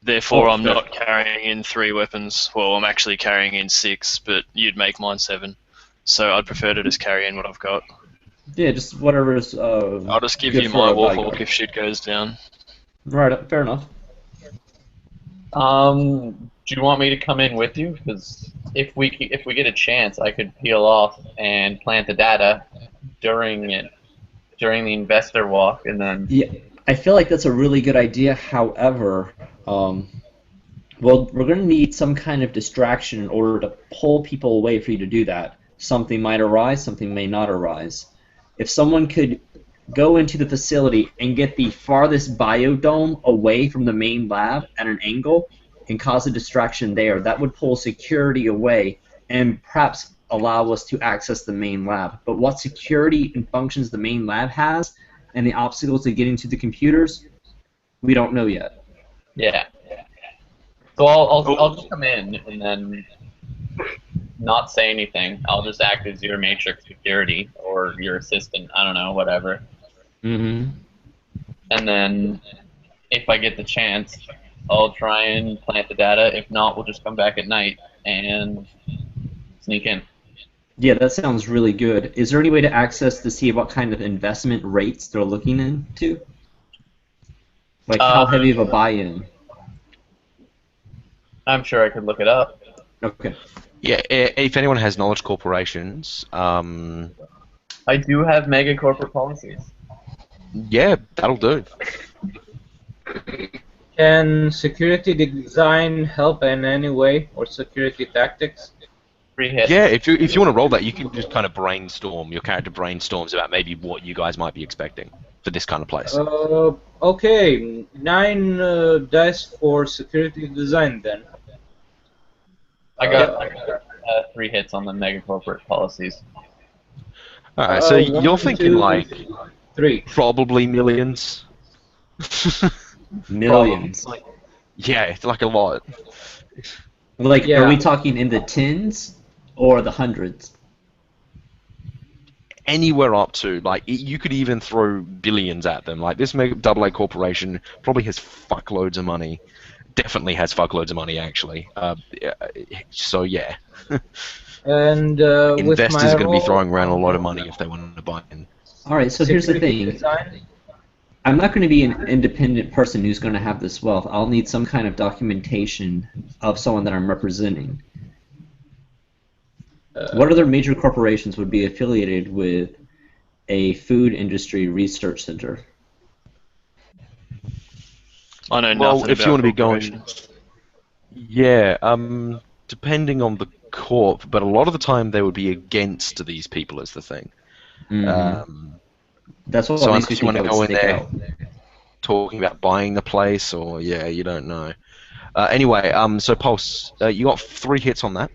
Therefore, I'm fair. not carrying in 3 weapons. Well, I'm actually carrying in 6, but you'd make mine 7. So I'd prefer to just carry in what I've got. Yeah, just whatever's I'll just give good you for my a Warhawk bodyguard. if shit goes down. Right, fair enough. Do you want me to come in with you? Because if we get a chance, I could peel off and plant the data during the investor walk, and then Yeah, I feel like that's a really good idea. However, well, we're going to need some kind of distraction in order to pull people away for you to do that. Something might arise, something may not arise. If someone could go into the facility and get the farthest biodome away from the main lab at an angle and cause a distraction there, that would pull security away and perhaps allow us to access the main lab. But what security and functions the main lab has, and the obstacles to getting to the computers, we don't know yet. Yeah. So I'll just come in and then not say anything. I'll just act as your matrix security or your assistant. I don't know, whatever. Mm-hmm. And then if I get the chance, I'll try and plant the data. If not, we'll just come back at night and sneak in. Yeah, that sounds really good. Is there any way to access to see what kind of investment rates they're looking into? Like how heavy of a buy-in? I'm sure I could look it up. Okay. Yeah, if anyone has knowledge corporations, I do have mega corporate policies. yeah, that'll do. Can security design help in any way, or security tactics? 3 hits. Yeah, if you want to roll that, you can just kind of brainstorm. Your character brainstorms about maybe what you guys might be expecting for this kind of place. Okay, 9 dice for security design then. I got 3 hits on the mega corporate policies. All right, so 1, you're thinking 2, like 3. probably millions. Millions. Yeah, it's like a lot. Like, Yeah. are we talking in the tens or the hundreds? Anywhere up to, like, you could even throw billions at them. Like, this AA corporation probably has fuckloads of money. Definitely has fuckloads of money, actually. So, yeah. And Investors with my are going to be roll, throwing around a lot of money if they want to buy in. All right, so here's the security thing. design, I'm not going to be an independent person who's going to have this wealth. I'll need some kind of documentation of someone that I'm representing. What other major corporations would be affiliated with a food industry research center? I know Well, nothing if about you want to be going, corporations. yeah, depending on the corp, but a lot of the time they would be against these people is the thing. That's what So makes me unless you think want I to would go in stick there out. talking about buying the place, or yeah, you don't know. Anyway, so Pulse, you got 3 hits on that.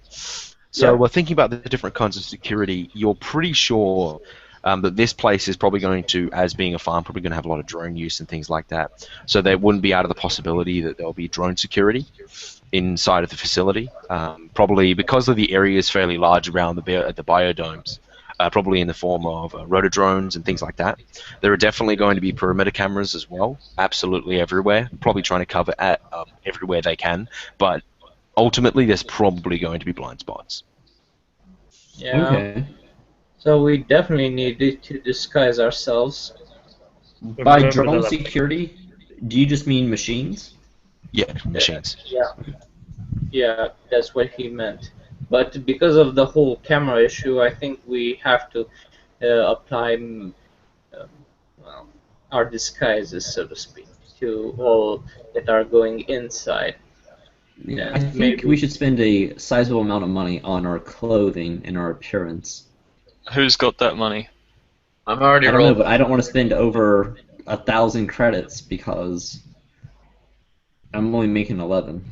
So Yeah. we're thinking about the different kinds of security. You're pretty sure that this place is probably going to, as being a farm, probably going to have a lot of drone use and things like that. So there wouldn't be out of the possibility that there'll be drone security inside of the facility. Probably because of the area is fairly large around the biodomes. Probably in the form of rotodrones and things like that. There are definitely going to be perimeter cameras as well, absolutely everywhere. Probably trying to cover everywhere they can, but ultimately there's probably going to be blind spots. yeah. Okay. So we definitely need to disguise ourselves. By Remember drone the- security, do you just mean machines? Yeah, machines. Yeah, that's what he meant. But because of the whole camera issue, I think we have to apply well, our disguises, so to speak, to all that are going inside. Yeah, And I think maybe- we should spend a sizable amount of money on our clothing and our appearance. Who's got that money? I'm already I don't know, rolled. but I don't want to spend over 1,000 credits because I'm only making 11.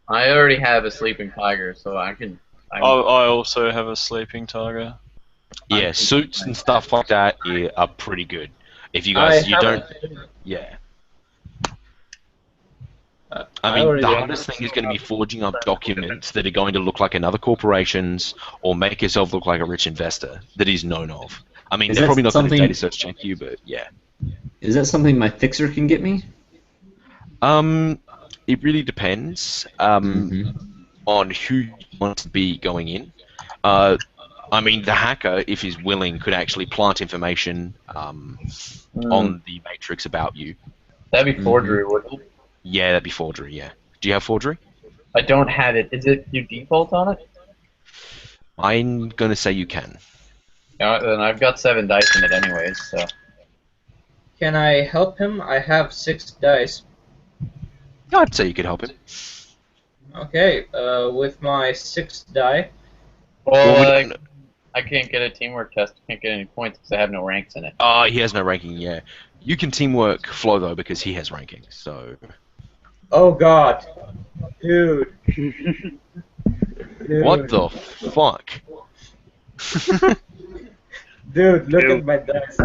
I already have a sleeping tiger, so I can. I also have a sleeping tiger. Yeah, suits and stuff like that are pretty good. If you I guys, you don't, yeah. I mean, already the have- hardest thing is going to be forging up documents that are going to look like another corporation's or make yourself look like a rich investor that he's known of. I mean, Is they're that probably not going to something- data search check you, but yeah. Is that something my fixer can get me? It really depends on who you want to be going in. I mean, the hacker, if he's willing, could actually plant information on the matrix about you. That'd be forgery, wouldn't it? Yeah, that'd be forgery, yeah. Do you have forgery? I don't have it. Is it you default on it? I'm going to say you can. Then I've got 7 dice in it anyways, so. Can I help him? I have 6 dice. I'd say you could help him. Okay, with my 6 die. Well, we Well, don't- I can't get a teamwork test. I can't get any points because I have no ranks in it. He has no ranking, yeah. You can teamwork Flo, though, because he has ranking, so... Oh god. Dude. What the fuck? Dude, look at my dice.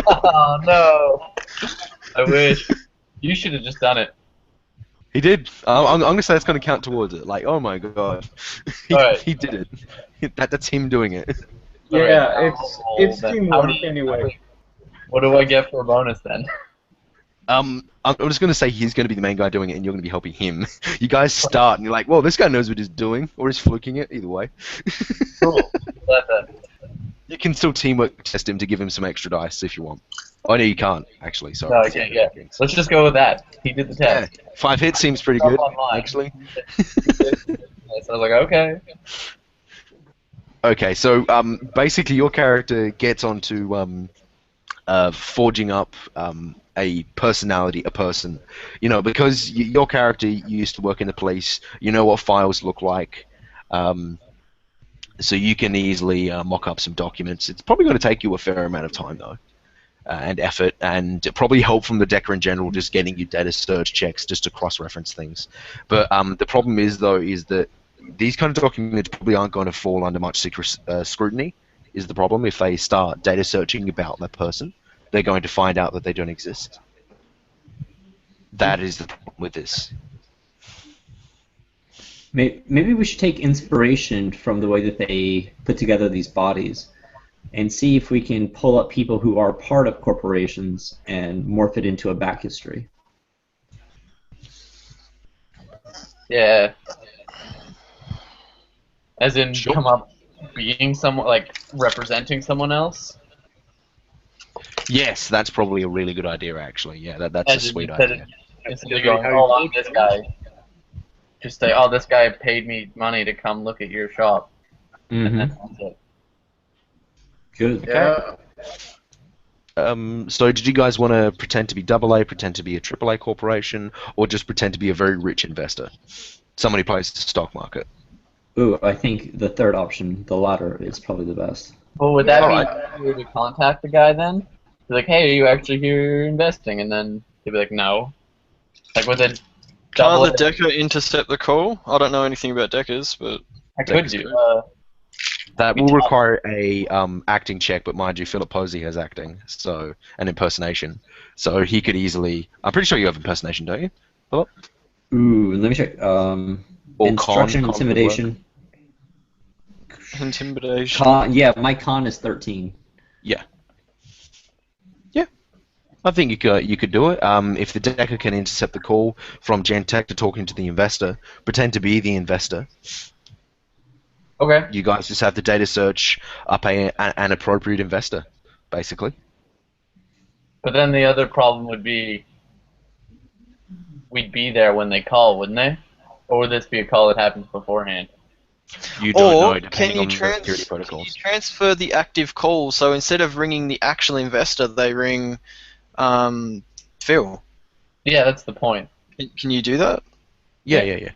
Oh no! I wish. You should have just done it. He did. I'm gonna say that's gonna count towards it. Like, oh my god, Alright. he did it. That's him doing it. Yeah, Alright, it's then. teamwork anyway. What do I get for a bonus then? I'm just gonna say he's gonna be the main guy doing it, and you're gonna be helping him. You guys start, and you're like, well, this guy knows what he's doing, or he's fluking it. Either way, Cool. Let that. you can still teamwork test him to give him some extra dice if you want. Oh no, you can't actually. Sorry. No, I can't. Yeah. Let's just go with that. He did the Yeah, test. 5 hits seems pretty Stuff good, online. actually. So I was like, okay. Okay, so basically your character gets onto forging up a personality, a person. You know, because your character used to work in the police, you know what files look like. So you can easily mock up some documents. It's probably going to take you a fair amount of time, though, and effort, and probably help from the Decker in general, just getting you data search checks just to cross-reference things. But the problem is, though, is that these kind of documents probably aren't going to fall under much scrutiny, is the problem. If they start data searching about that person, they're going to find out that they don't exist. That is the problem with this. Maybe we should take inspiration from the way that they put together these bodies and see if we can pull up people who are part of corporations and morph it into a back history. Yeah. As in, Sure. come up being someone, like, representing someone else? Yes, that's probably a really good idea, actually. Yeah, that's a As in, sweet instead idea. Instead of going, oh, I'm this guy. Just say, oh, this guy paid me money to come look at your shop. And then that's it. Good. Yeah. So did you guys want to pretend to be AA, pretend to be a AAA corporation, or just pretend to be a very rich investor? Someone who plays the stock market. Ooh, I think the third option, the latter, is probably the best. Well, would that Alright. be easier to contact the guy then? Be like, hey, are you actually here investing? And then he'd be like, no. Like, with it. Can't the Decker intercept the call? I don't know anything about Deckers, but I could do. That will require a acting check, but mind you, Philip Posey has acting, so an impersonation. So he could easily. I'm pretty sure you have impersonation, don't you, Philip? Ooh, let me check. Or Instruction, con intimidation. intimidation. Yeah, my con is 13. Yeah. Yeah. I think you could do it. If the Decker can intercept the call from Gentech to talking to the investor, pretend to be the investor. Okay. You guys just have to data search up an appropriate investor, basically. But then the other problem would be we'd be there when they call, wouldn't they? Or would this be a call that happens beforehand? You don't know, Or depending can you, on the security protocols. transfer the active call? So instead of ringing the actual investor, they ring Phil. Yeah, that's the point. Can you do that? Yeah.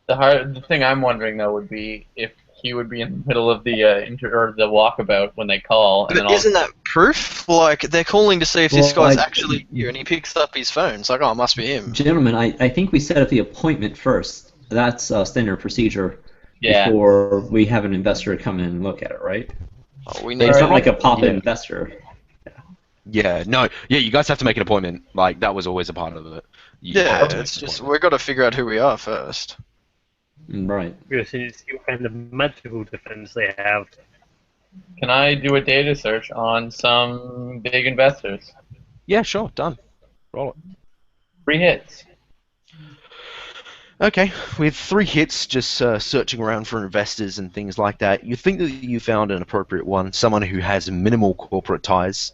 The thing I'm wondering though would be if he would be in the middle of the the walkabout when they call, and But then isn't that proof? Like, they're calling to see if this Well, guy's I- actually here, and he picks up his phone. It's like, oh, it must be him. Gentlemen, I think we set up the appointment first. That's standard procedure before we have an investor come in and look at it, right? Oh, we It's need not like a pop-in Yeah. investor. Yeah, no, yeah, you guys have to make an appointment. Like, that was always a part of it. You Yeah, have to make it's an just appointment. we've got to figure out who we are first. Right. We're going to see what kind of magical defense they have. Can I do a data search on some big investors? Yeah, sure, done. Roll it. 3 hits. Okay, with 3 hits, just searching around for investors and things like that, you think that you found an appropriate one, someone who has minimal corporate ties,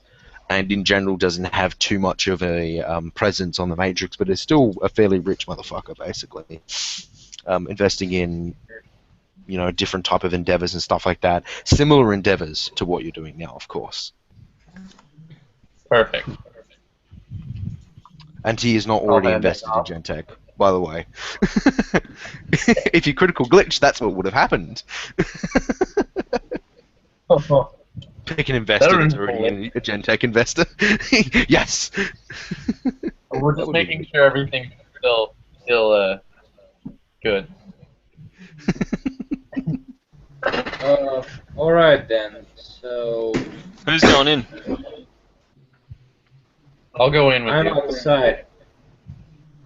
and in general doesn't have too much of a presence on the Matrix, but is still a fairly rich motherfucker, basically. Investing in, you know, different type of endeavors and stuff like that. Similar endeavors to what you're doing now, of course. Perfect. And he is not already hand it invested in off. Gentech, by the way. If you critical glitch, that's what would have happened. Pick an investor That that's would already a Gentech investor. Yes. We're That just would be making sure everything's still good. All right then. So Who's going in? I'll go in with I'm you. outside.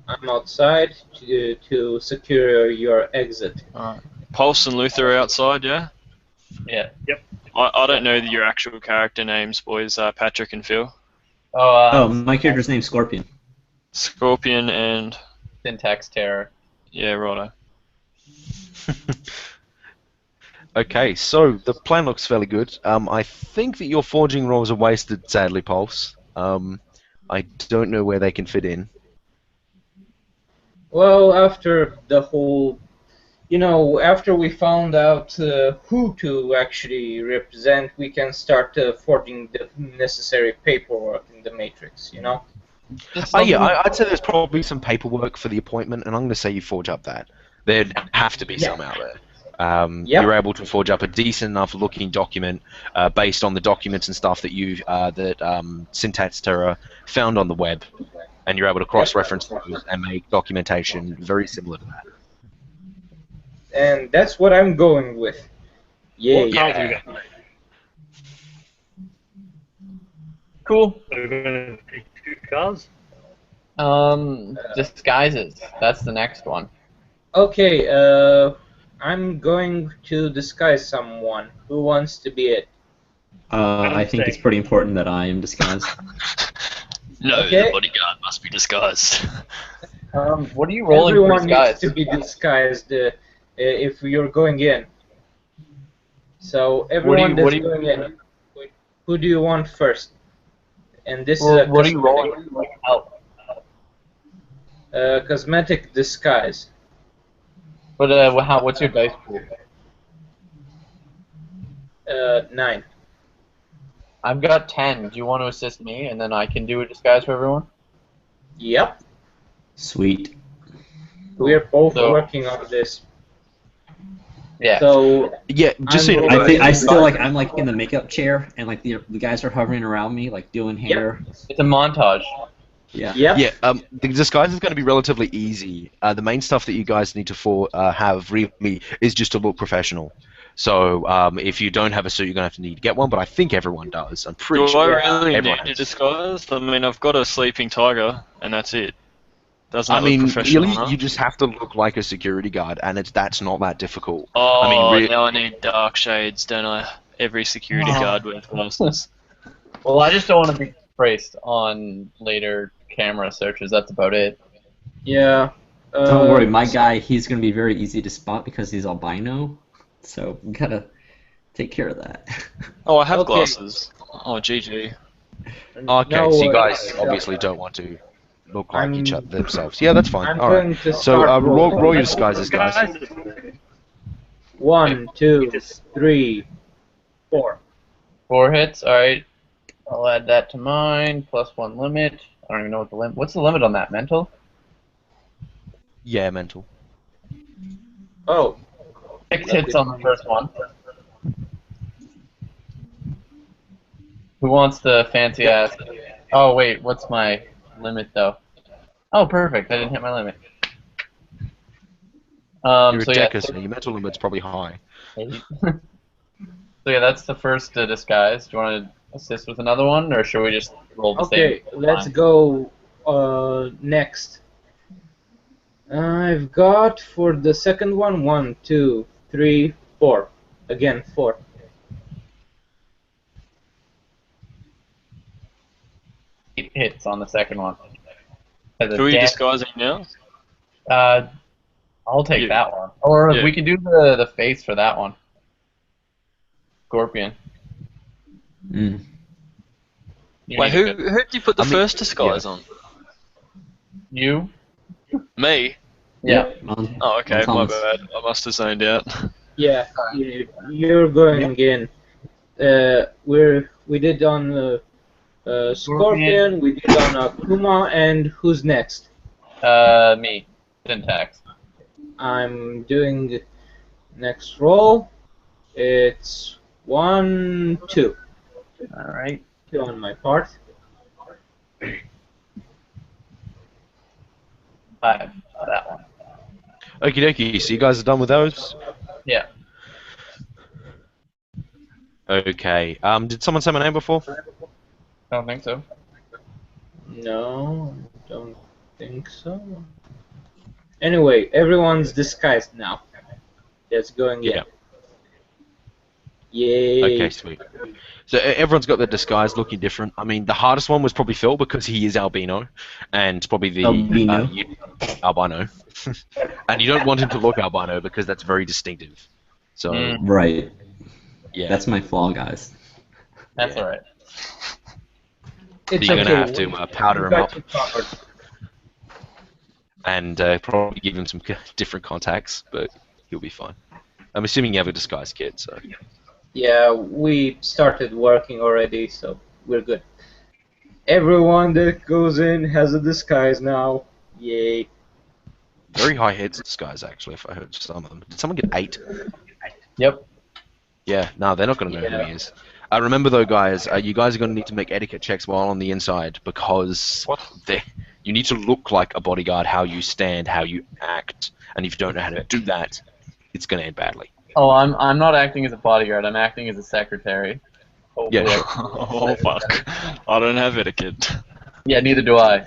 I'm outside to secure your exit. Alright. Pulse and Luther are outside, yeah? Yeah. I don't know your actual character names, boys, Patrick and Phil. Oh, my character's name's Scorpion. Scorpion and... Syntax Terror. Yeah, righto. Okay, so the plan looks fairly good. I think that your forging rolls are wasted, sadly, Pulse. I don't know where they can fit in. Well, after the whole, after we found out who to actually represent, we can start forging the necessary paperwork in the Matrix, Oh yeah, I'd say there's probably some paperwork for the appointment, and I'm going to say you forge up that. There'd have to be some out there. Yep. You're able to forge up a decent enough looking document based on the documents and stuff that Syntax Terror found on the web, and you're able to cross-reference those and make documentation very similar to that. And that's what I'm going with. Yay. What cards have you got? Cool. Are we going to take 2 cards? Disguises. That's the next one. Okay, I'm going to disguise someone. Who wants to be it? I think it's pretty important that I am disguised. No, Okay. the bodyguard must be disguised. What are you rolling for Everyone needs disguise? to be disguised if you're going in. So everyone what that's do you- going in, who do you want first? And this Well, is a what are you cosmetic, rolling? Help. cosmetic disguise. But what's your dice pool? 9. I've got 10. Do you want to assist me, and then I can do a disguise for everyone? Yep. Sweet. We're both So- working on this. Yeah. So Yeah, just so you know, I'm I think I guys, still I'm like in the makeup chair, and like the guys are hovering around me, like doing hair. It's a montage. Yeah. yep. Yeah, the disguise is going to be relatively easy. The main stuff that you guys need to have really is just to look professional. So if you don't have a suit, you're going to need to get one, but I think everyone does. I'm pretty Do sure I really everyone need to has. disguise? I mean, I've got a sleeping tiger, and that's it. Doesn't I that look mean, professional really, enough? you just have to look like a security guard, and that's not that difficult. Oh, I mean, now I need dark shades, don't I? Every security guard wears glasses. Well, I just don't want to be traced on later camera searches. That's about it. Yeah. Don't worry, my guy, he's gonna be very easy to spot because he's albino. So we gotta take care of that. Oh, I have Okay. glasses. Oh, GG. Okay, No, so you guys obviously don't want to look like each other themselves. Yeah, that's fine. I'm All right. going to So start roll your disguises, guys. 1, 2, 3, 4. 4 hits. All right. I'll add that to mine. +1 limit. I don't even know what the limit. What's the limit on that? Mental. Yeah, mental. Oh. 6 hits on the first one. Who wants the fancy ass? Oh wait, what's my limit though? Oh, perfect. I didn't hit my limit. You're So a yeah, decker, so your mental limit's probably high. so yeah, that's the first disguise. Do you want to assist with another one, or should we just roll the Okay, same? let's go next. I've got for the second one 1, 2, 3, 4. Again, 4. Hits on the second one. As a Who are you dan- disguising now? I'll take Yeah. that one. Or Yeah. we can do the face for that one. Scorpion. Mm. You Wait, need a who good- did you put the I mean, first disguise on? You? Me? Yeah. Oh, okay, my Thomas. bad. I must have zoned out. Yeah, you're going in. We did on Scorpion, we did on Akuma, and who's next? Me. Syntax. I'm doing next roll. It's 1, 2. All right. 2 on my part. 5. That one. Okie dokie. So you guys are done with those? Yeah. Okay. Did someone say my name before? I don't think so. No, don't think so. Anyway, everyone's disguised now. That's going in. Yeah. Yay. Okay, sweet. So everyone's got their disguise looking different. I mean, the hardest one was probably Phil because he is albino, and probably the Albino? albino. And you don't want him to look albino because that's very distinctive. So Right. yeah, That's my flaw, guys. That's alright. It's you're okay. gonna have to powder we him got up you covered. and probably give him some different contacts, but he'll be fine. I'm assuming you have a disguise kit, so. Yeah, we started working already, so we're good. Everyone that goes in has a disguise now. Yay. Very high heads disguise, actually, if I heard some of them. Did someone get 8? Yep. Yeah, no, they're not going to know who Yeah. he is. Remember, though, guys, you guys are going to need to make etiquette checks while on the inside because you need to look like a bodyguard, how you stand, how you act, and if you don't know how to do that, it's going to end badly. Oh, I'm not acting as a bodyguard. I'm acting as a secretary. Yeah, Hopefully sure. Oh fuck! I don't have etiquette. Yeah, neither do I.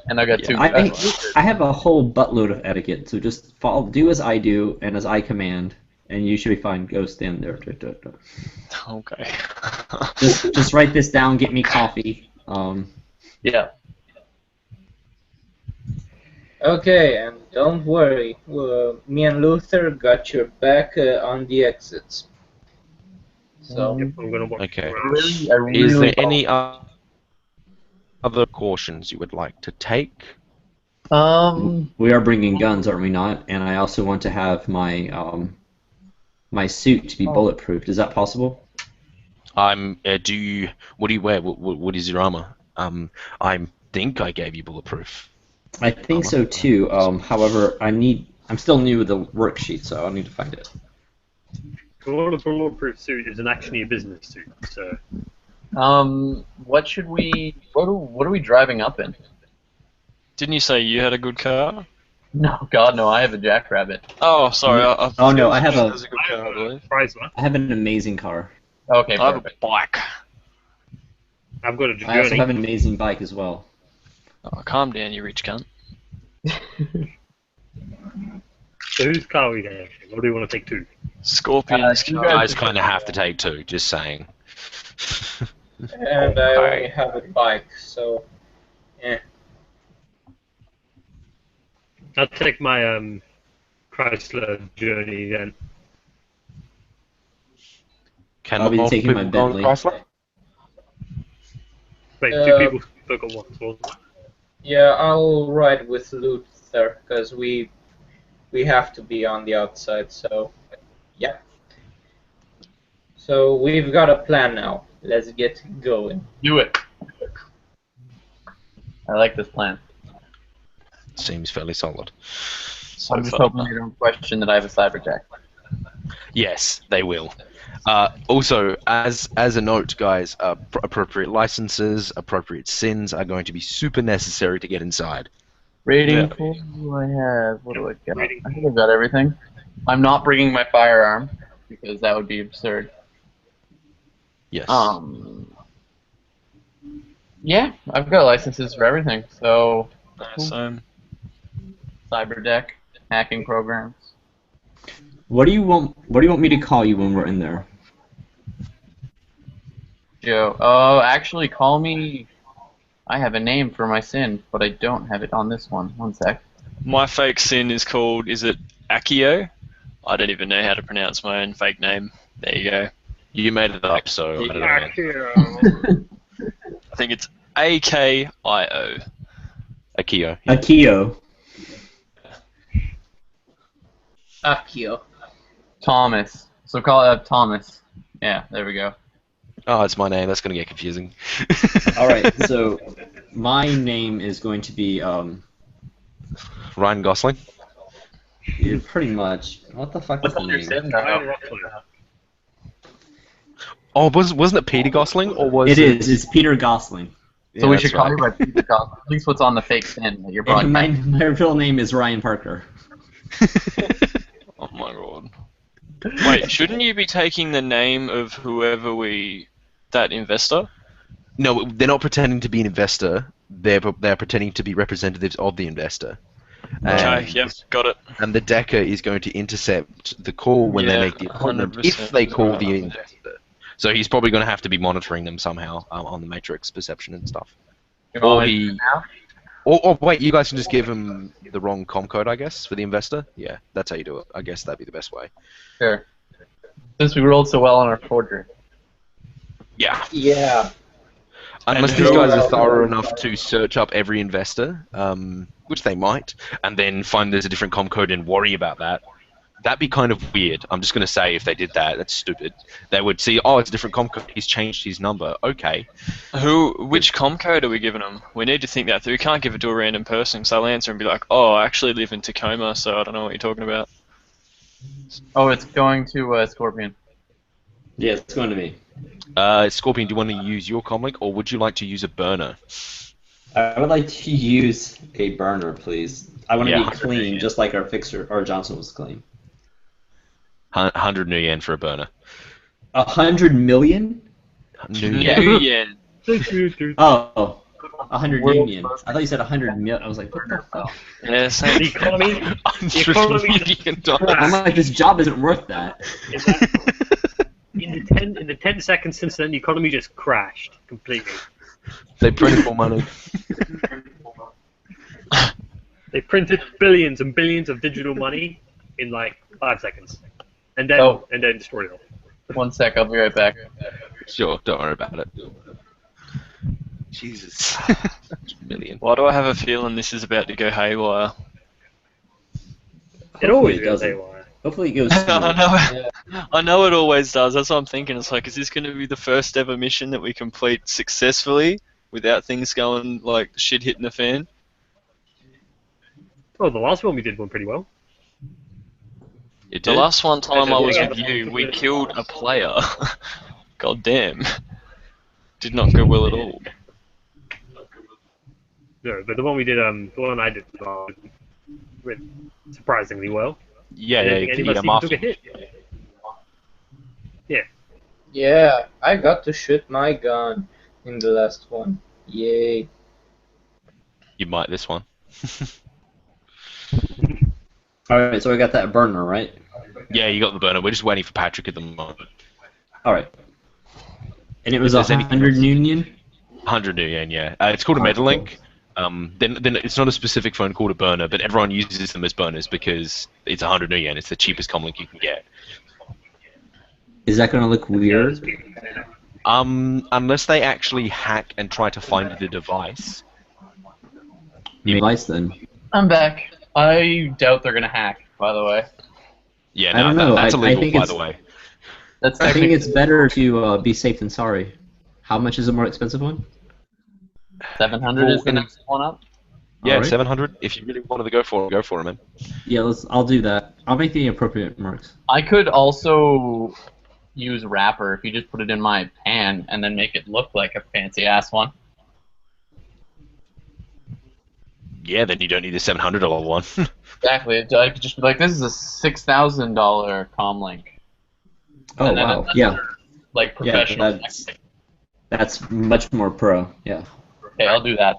And I got two. I have a whole buttload of etiquette, so just do as I do and as I command, and you should be fine. Go stand there. Okay. Just write this down. Get me coffee. Yeah. Okay, and don't worry. Me and Luther got your back on the exits. So, Yep, I'm gonna watch. Okay. I really Is there don't. any other cautions you would like to take? We are bringing guns, are we not? And I also want to have my my suit to be bulletproof. Is that possible? What do you wear? What is your armor? I think I gave you bulletproof. I think so too. However, I'm still new with the worksheet, so I'll need to find it. Well, a bulletproof suit isn't actually a business suit, so. What should we? What are we driving up in? Didn't you say you had a good car? No, God, no. I have a jackrabbit. Oh, sorry. Oh no, I have It was a good car, I believe. Chrysler. I have an amazing car. Okay, I have a perfect. bike. I've got a I also journey. have an amazing bike as well. Oh, calm down, you rich cunt. So whose car are we going to take? Or do we want to take two? Scorpion's you car. Guys kind of have to take 2. Just saying. and I only have a bike, so, I'll take my Chrysler journey then. Can I'll be multiple taking my people go on the Bentley. Chrysler? Wait, two people spoke at once, wasn't it? Yeah, I'll ride with Luther, because we have to be on the outside, so, yeah. So, we've got a plan now. Let's get going. Do it. I like this plan. Seems fairly solid. So I'm just far. hoping they don't question that I have a cyberjack. Yes, they will. Also, as a note, guys, appropriate licenses, appropriate sins are going to be super necessary to get inside. Rating Yeah. code do I have? What do I got? Rating I think I've got everything. I'm not bringing my firearm because that would be absurd. Yes. Yeah, I've got licenses for everything. So, So, cyberdeck, hacking programs. What do you want? What do you want me to call you when we're in there? Joe. Oh, actually, call me. I have a name for my sin, but I don't have it on this one. One sec. my fake sin is called, is it Akio? I don't even know how to pronounce my own fake name. There you go. You made it up, so I don't know. I think it's A-K-I-O. Akio. Akio. Akio. Thomas. So call it Thomas. Yeah, there we go. Oh, it's my name. That's going to get confusing. All right, so my name is going to be Ryan Gosling. yeah, pretty much. What the fuck is What's the on your name? sin? Oh, wasn't it Peter Gosling, or was It is. It's Peter Gosling. So Yeah, we that's should call right. you by Peter Gosling. At least what's on the fake sin that you're And broadcasting. my real name is Ryan Parker. Oh my god. Wait, shouldn't you be taking the name of whoever that investor? No, they're not pretending to be an investor. They're pretending to be representatives of the investor. Okay, And, yep, got it. and the decker is going to intercept the call when they Yeah, make the appointment, 100%. if they call the investor. So he's probably going to have to be monitoring them somehow on the matrix perception and stuff. Or he. Or wait, you guys can just give him the wrong com code, I guess, for the investor. Yeah, that's how you do it. I guess that'd be the best way. Sure. Since we rolled so well on our forgery. Yeah. Yeah. Unless And these who- guys are thorough enough to search up every investor, which they might, and then find there's a different com code and worry about that. That'd be kind of weird. I'm just going to say if they did that, that's stupid. They would see, oh, it's a different com code. He's changed his number. Okay. Which com code are we giving them? We need to think that through. We can't give it to a random person because they'll answer and be like, oh, I actually live in Tacoma, so I don't know what you're talking about. Oh, it's going to Scorpion. Yeah, it's going to me. Scorpion, do you want to use your comlink, or would you like to use a burner? I would like to use a burner, please. I want to Yeah, be 100 clean, million. just like our fixer, or Johnson was clean. 100 new yen for a burner. 100 million? New New yen. yen. Oh, 100 union. I thought you said 100 mil. I was like, what the fuck? Yeah, The same. economy, the $100 economy million dollars. I'm like, this job isn't worth that. in the 10 seconds since then, the economy just crashed completely. They printed more money. They printed billions and billions of digital money in like 5 seconds, and then Oh. destroyed it all. 1 sec, I'll be right back. Sure, don't worry about it. Jesus. 100 million. Why do I have a feeling this is about to go haywire? It always Hopefully goes doesn't. haywire. Hopefully it goes I know it always does. That's what I'm thinking. It's like, is this going to be the first ever mission that we complete successfully without things going like shit hitting the fan? Oh, the last one we did went pretty well. It The did? last one time I was Yeah. with you, we killed a player. God damn. Did not go well at all. No, but the one we did, the one I did, went surprisingly well. Yeah, I yeah, don't think any of us even took a hit. Yeah, I got to shoot my gun in the last one. Yay. You might this one. Alright, so we got that burner, right? Yeah, you got the burner. We're just waiting for Patrick at the moment. Alright. And it was If there's anything 100 else. union? 100 new yen, yeah. It's called a Alright, Metalink. Then it's not a specific phone called a burner, but everyone uses them as burners because it's 100 new yen. It's the cheapest comlink you can get. Is that going to look weird? Unless they actually hack and try to find the device. Device then. I'm back. I doubt they're gonna hack, by the way. Yeah, I no, don't know. that's I illegal, think by it's- the way. That's I think technically it's better to be safe than sorry. How much is a more expensive one? 700 is the Well, next one up. Yeah, Alright. 700. If you really wanted to go for it, man. Yeah, I'll do that. I'll make the appropriate marks. I could also use wrapper if you just put it in my pan and then make it look like a fancy ass one. Yeah, then you don't need the $700 one. Exactly. I could just be like, this is a $6,000 comlink. Oh And then wow, it's yeah, Like yeah, professional. that's much more pro. Yeah. Okay, I'll do that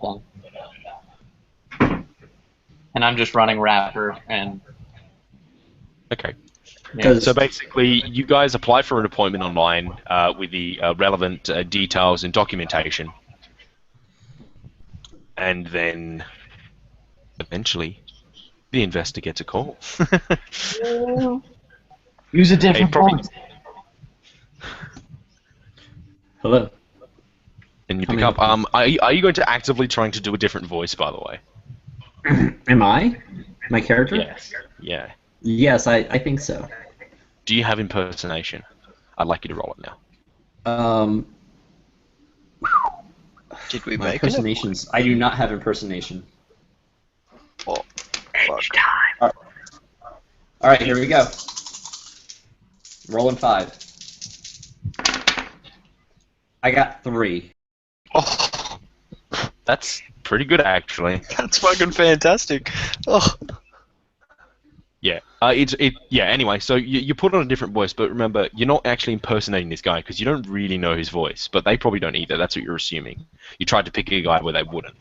then. And I'm just running wrapper and Okay. yeah. So basically, you guys apply for an appointment online with the relevant details and documentation. And then, eventually, the investor gets a call. Use a different probably- phone. Hello. And you Come pick in. up. Are you going to actively trying to do a different voice, by the way? Am I? My character? Yes. Yeah. Yes, I think so. Do you have impersonation? I'd like you to roll it now. Did we My make it? impersonations. I do not have impersonation. Oh, fuck. All right, here we go. Rolling 5. I got 3. Oh, That's pretty good, actually. that's fucking fantastic. Oh, Yeah. Yeah. Anyway, so you put on a different voice, but remember, you're not actually impersonating this guy because you don't really know his voice, but they probably don't either. That's what you're assuming. You tried to pick a guy where they wouldn't.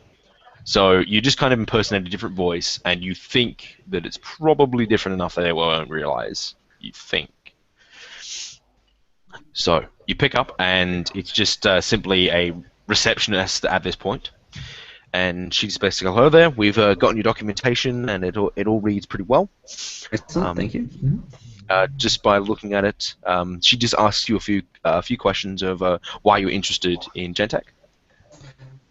So you just kind of impersonate a different voice, and you think that it's probably different enough that they won't realize. You think. So you pick up, and it's just simply a receptionist at this point. And she's basically, hello there, we've gotten your documentation, and it all reads pretty well. Excellent, thank you. Just by looking at it, she just asks you a few questions of why you're interested in Gentech.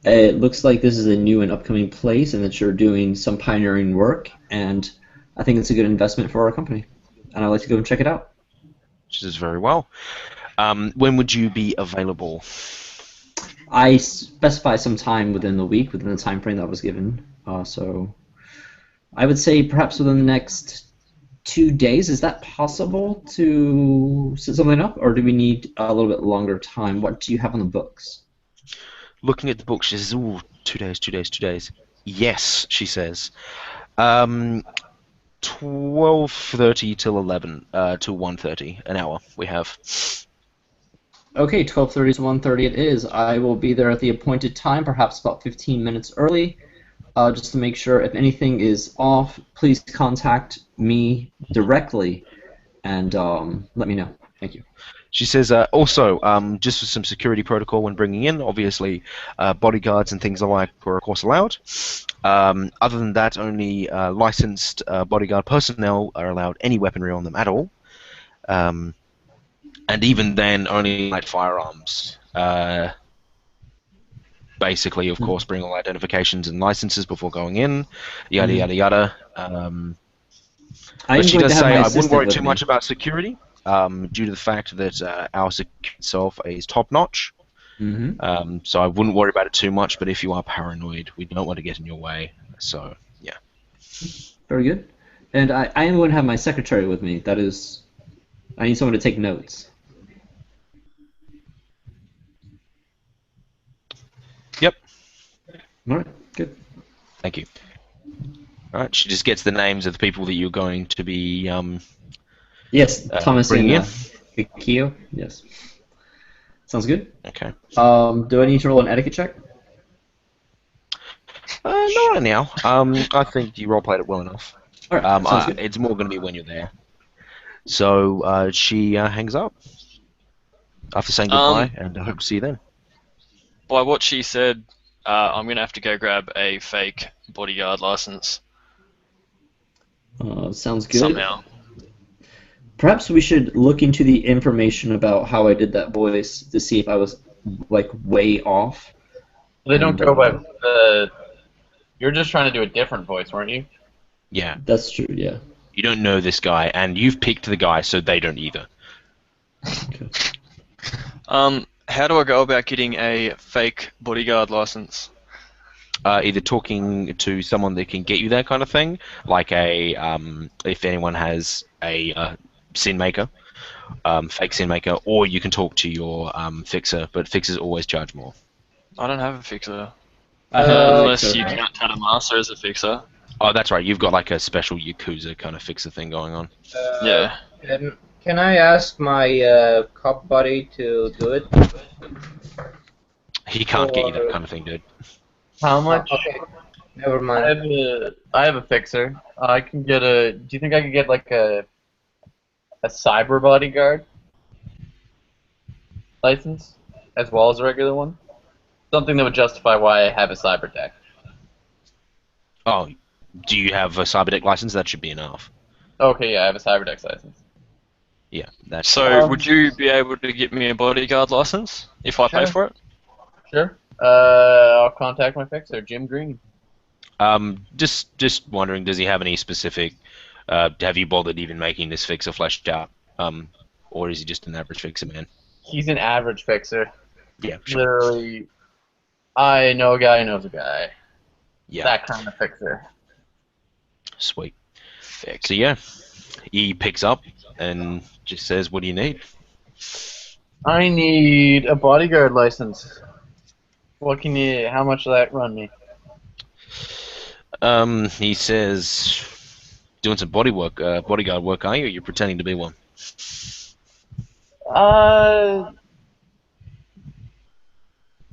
It looks like this is a new and upcoming place, and that you're doing some pioneering work, and I think it's a good investment for our company, and I'd like to go and check it out. She says, very well. When would you be available? I specify some time within the week, within the time frame that was given. So I would say perhaps within the next 2 days. Is that possible to set something up, or do we need a little bit longer time? What do you have on the books? Looking at the book, she says, ooh, 2 days, 2 days, 2 days. Yes, she says. 12:30 till 11, till 1:30, an hour we have. Okay, 12:30 to 1:30 it is. I will be there at the appointed time, perhaps about 15 minutes early, just to make sure if anything is off, please contact me directly and let me know. Thank you. She says, also, just for some security protocol when bringing in, obviously, bodyguards and things alike are, of course, allowed. Other than that, only licensed bodyguard personnel are allowed any weaponry on them at all. And even then, only light firearms. Basically, of course, bring all identifications and licenses before going in, yada, yada, yada. But she does say, I wouldn't worry too much about security. Due to the fact that our security itself is top-notch. So I wouldn't worry about it too much, but if you are paranoid, we don't want to get in your way. So, yeah. Very good. And I am going to have my secretary with me. That is, I need someone to take notes. Yep. All right, good. Thank you. All right, she just gets the names of the people that you're going to be... Yes, Thomas bringing and Keo. Yes. Sounds good. Okay. Do I need to roll an etiquette check? Not right now. I think you role-played it well enough. All right, sounds good. It's more going to be when you're there. So she hangs up after saying goodbye, and I hope to see you then. By what she said, I'm going to have to go grab a fake bodyguard license. Sounds good. Somehow. Perhaps we should look into the information about how I did that voice to see if I was like way off. They don't go by the. You're just trying to do a different voice, weren't you? Yeah. That's true. Yeah. You don't know this guy, and you've picked the guy, so they don't either. Okay. How do I go about getting a fake bodyguard license? Either talking to someone that can get you that kind of thing, like a if anyone has a sin maker, fake sin maker, or you can talk to your fixer, but fixers always charge more. I don't have a fixer. Unless Unless you count Tadamasa as a fixer. Oh, that's right. You've got like a special Yakuza kind of fixer thing going on. Yeah. Can I ask my cop buddy to do it? He can't get you that kind of thing, dude. How much? Okay, never mind. I have a fixer. I can get a. Do you think I could get like a cyber bodyguard license as well as a regular one? Something that would justify why I have a cyber deck. Oh, do you have a cyberdeck license? That should be enough. Okay, yeah, I have a cyber deck license. Yeah, that's. So would you be able to get me a bodyguard license if I pay Sure. for it? Sure. I'll contact my fixer, Jim Green. Just wondering, does he have any specific? Have you bothered even making this fixer fleshed out? Or is he just an average fixer, man? He's an average fixer. Yeah, sure. Literally, I know a guy who knows a guy. Yeah, That kind of fixer. sweet. So yeah, he picks up and just says, "What do you need?" I need a bodyguard license. What can you? How much will that run me? He says, doing some bodyguard work, are you? Or you're pretending to be one?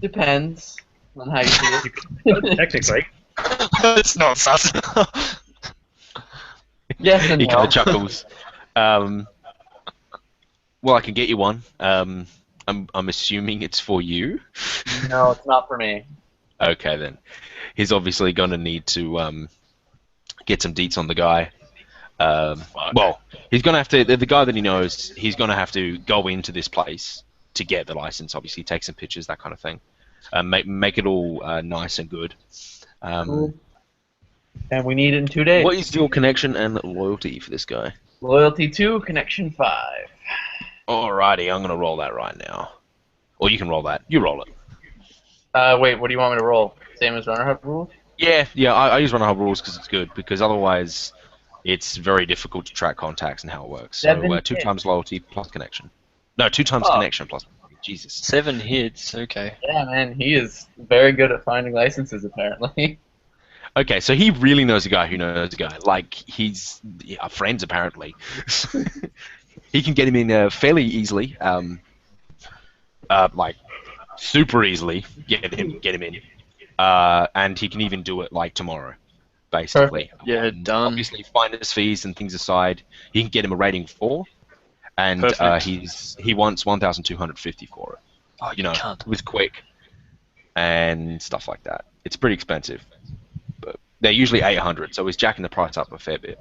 Depends on how you see it. Technically. It's not sus. Yes and He kind no. of chuckles. Well, I can get you one. I'm assuming it's for you. No, it's not for me. Okay, then. He's obviously going to need to get some deets on the guy. Well, he's going to have to. The guy that he knows, he's going to have to go into this place to get the license. Obviously, take some pictures, that kind of thing. Make it all nice and good. Cool. And we need it in 2 days. What is your connection and loyalty for this guy? Loyalty 2, connection 5. Alrighty, I'm going to roll that right now. Or you can roll that. You roll it. Wait, what do you want me to roll? Same as runner hub rules? Yeah, I use runner hub rules because it's good. Because otherwise, it's very difficult to track contacts and how it works. So 2 times loyalty plus connection. No, 2 times connection plus. Jesus. 7 hits. Okay. Yeah, man, he is very good at finding licenses, apparently. Okay, so he really knows a guy who knows a guy. Like, he's friends, apparently. He can get him in fairly easily. Like, super easily get him in. And he can even do it, like, tomorrow, basically. Perfect. Yeah, done. Obviously, finder's fees and things aside, he can get him a rating 4. And he wants 1,250 for it. Oh, you can't. It was quick. And stuff like that. It's pretty expensive. But they're usually 800, so he's jacking the price up a fair bit.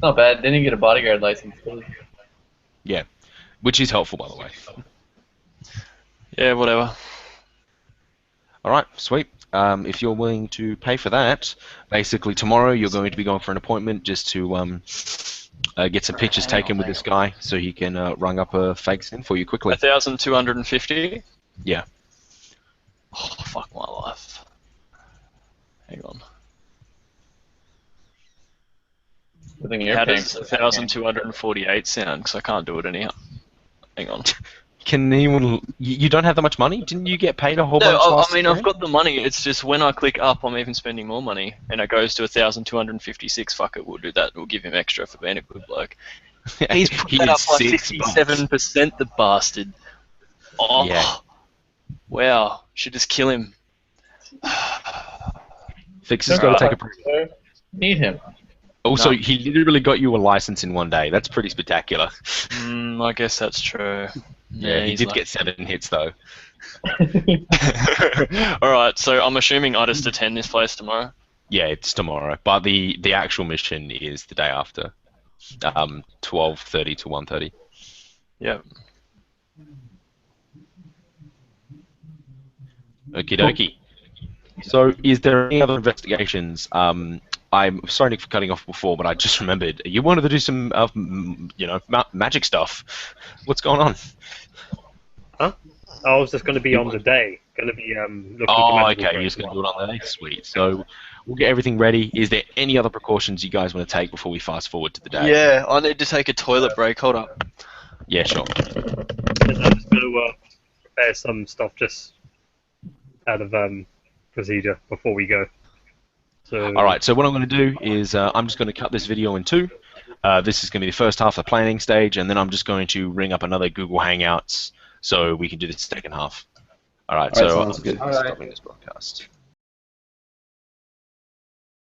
Not bad. Then you get a bodyguard license, too. Yeah. Which is helpful, by the way. Yeah, whatever. Alright, sweet. If you're willing to pay for that, basically tomorrow you're going to be going for an appointment just to get some pictures taken with this guy so he can rung up a fake SIN for you quickly. 1,250? Yeah. Oh, fuck my life. Hang on. I think you're How paying does for it. 1,248 sound? Because I can't do it anyhow. Hang on. Can anyone... You don't have that much money? Didn't you get paid a whole bunch No, last I mean, year? I've got the money. It's just when I click up, I'm even spending more money. And it goes to 1,256. Fuck it, we'll do that. We'll give him extra for being a good bloke. He's put He that is up by $6. 57%, the bastard. Oh, Yeah. Wow. Should just kill him. Fix has got to take a break. Need him. Also, No. he literally got you a license in 1 day. That's pretty spectacular. I guess that's true. Yeah, he he's did lucky. get 7 hits, though. Alright, so I'm assuming I just attend this place tomorrow. Yeah, it's tomorrow. But the actual mission is the day after. 12:30 to 1:30. Yep. Okie dokie. So, is there any other investigations? I'm sorry for cutting off before, but I just remembered you wanted to do some, magic stuff. What's going on? Huh? I was just going to be on the day. Going to be looking at the Oh, magical okay. break You're just as going to well. do it on the day. Sweet. So, we'll get everything ready. Is there any other precautions you guys want to take before we fast forward to the day? Yeah, I need to take a toilet break. Hold up. Yeah, sure. And I'm just going to prepare some stuff just out of procedure before we go. So. All right. So what I'm going to do is I'm just going to cut this video in 2. This is going to be the first half of the planning stage, and then I'm just going to ring up another Google Hangouts so we can do the second half. All right. All right, So sounds good. stopping this broadcast.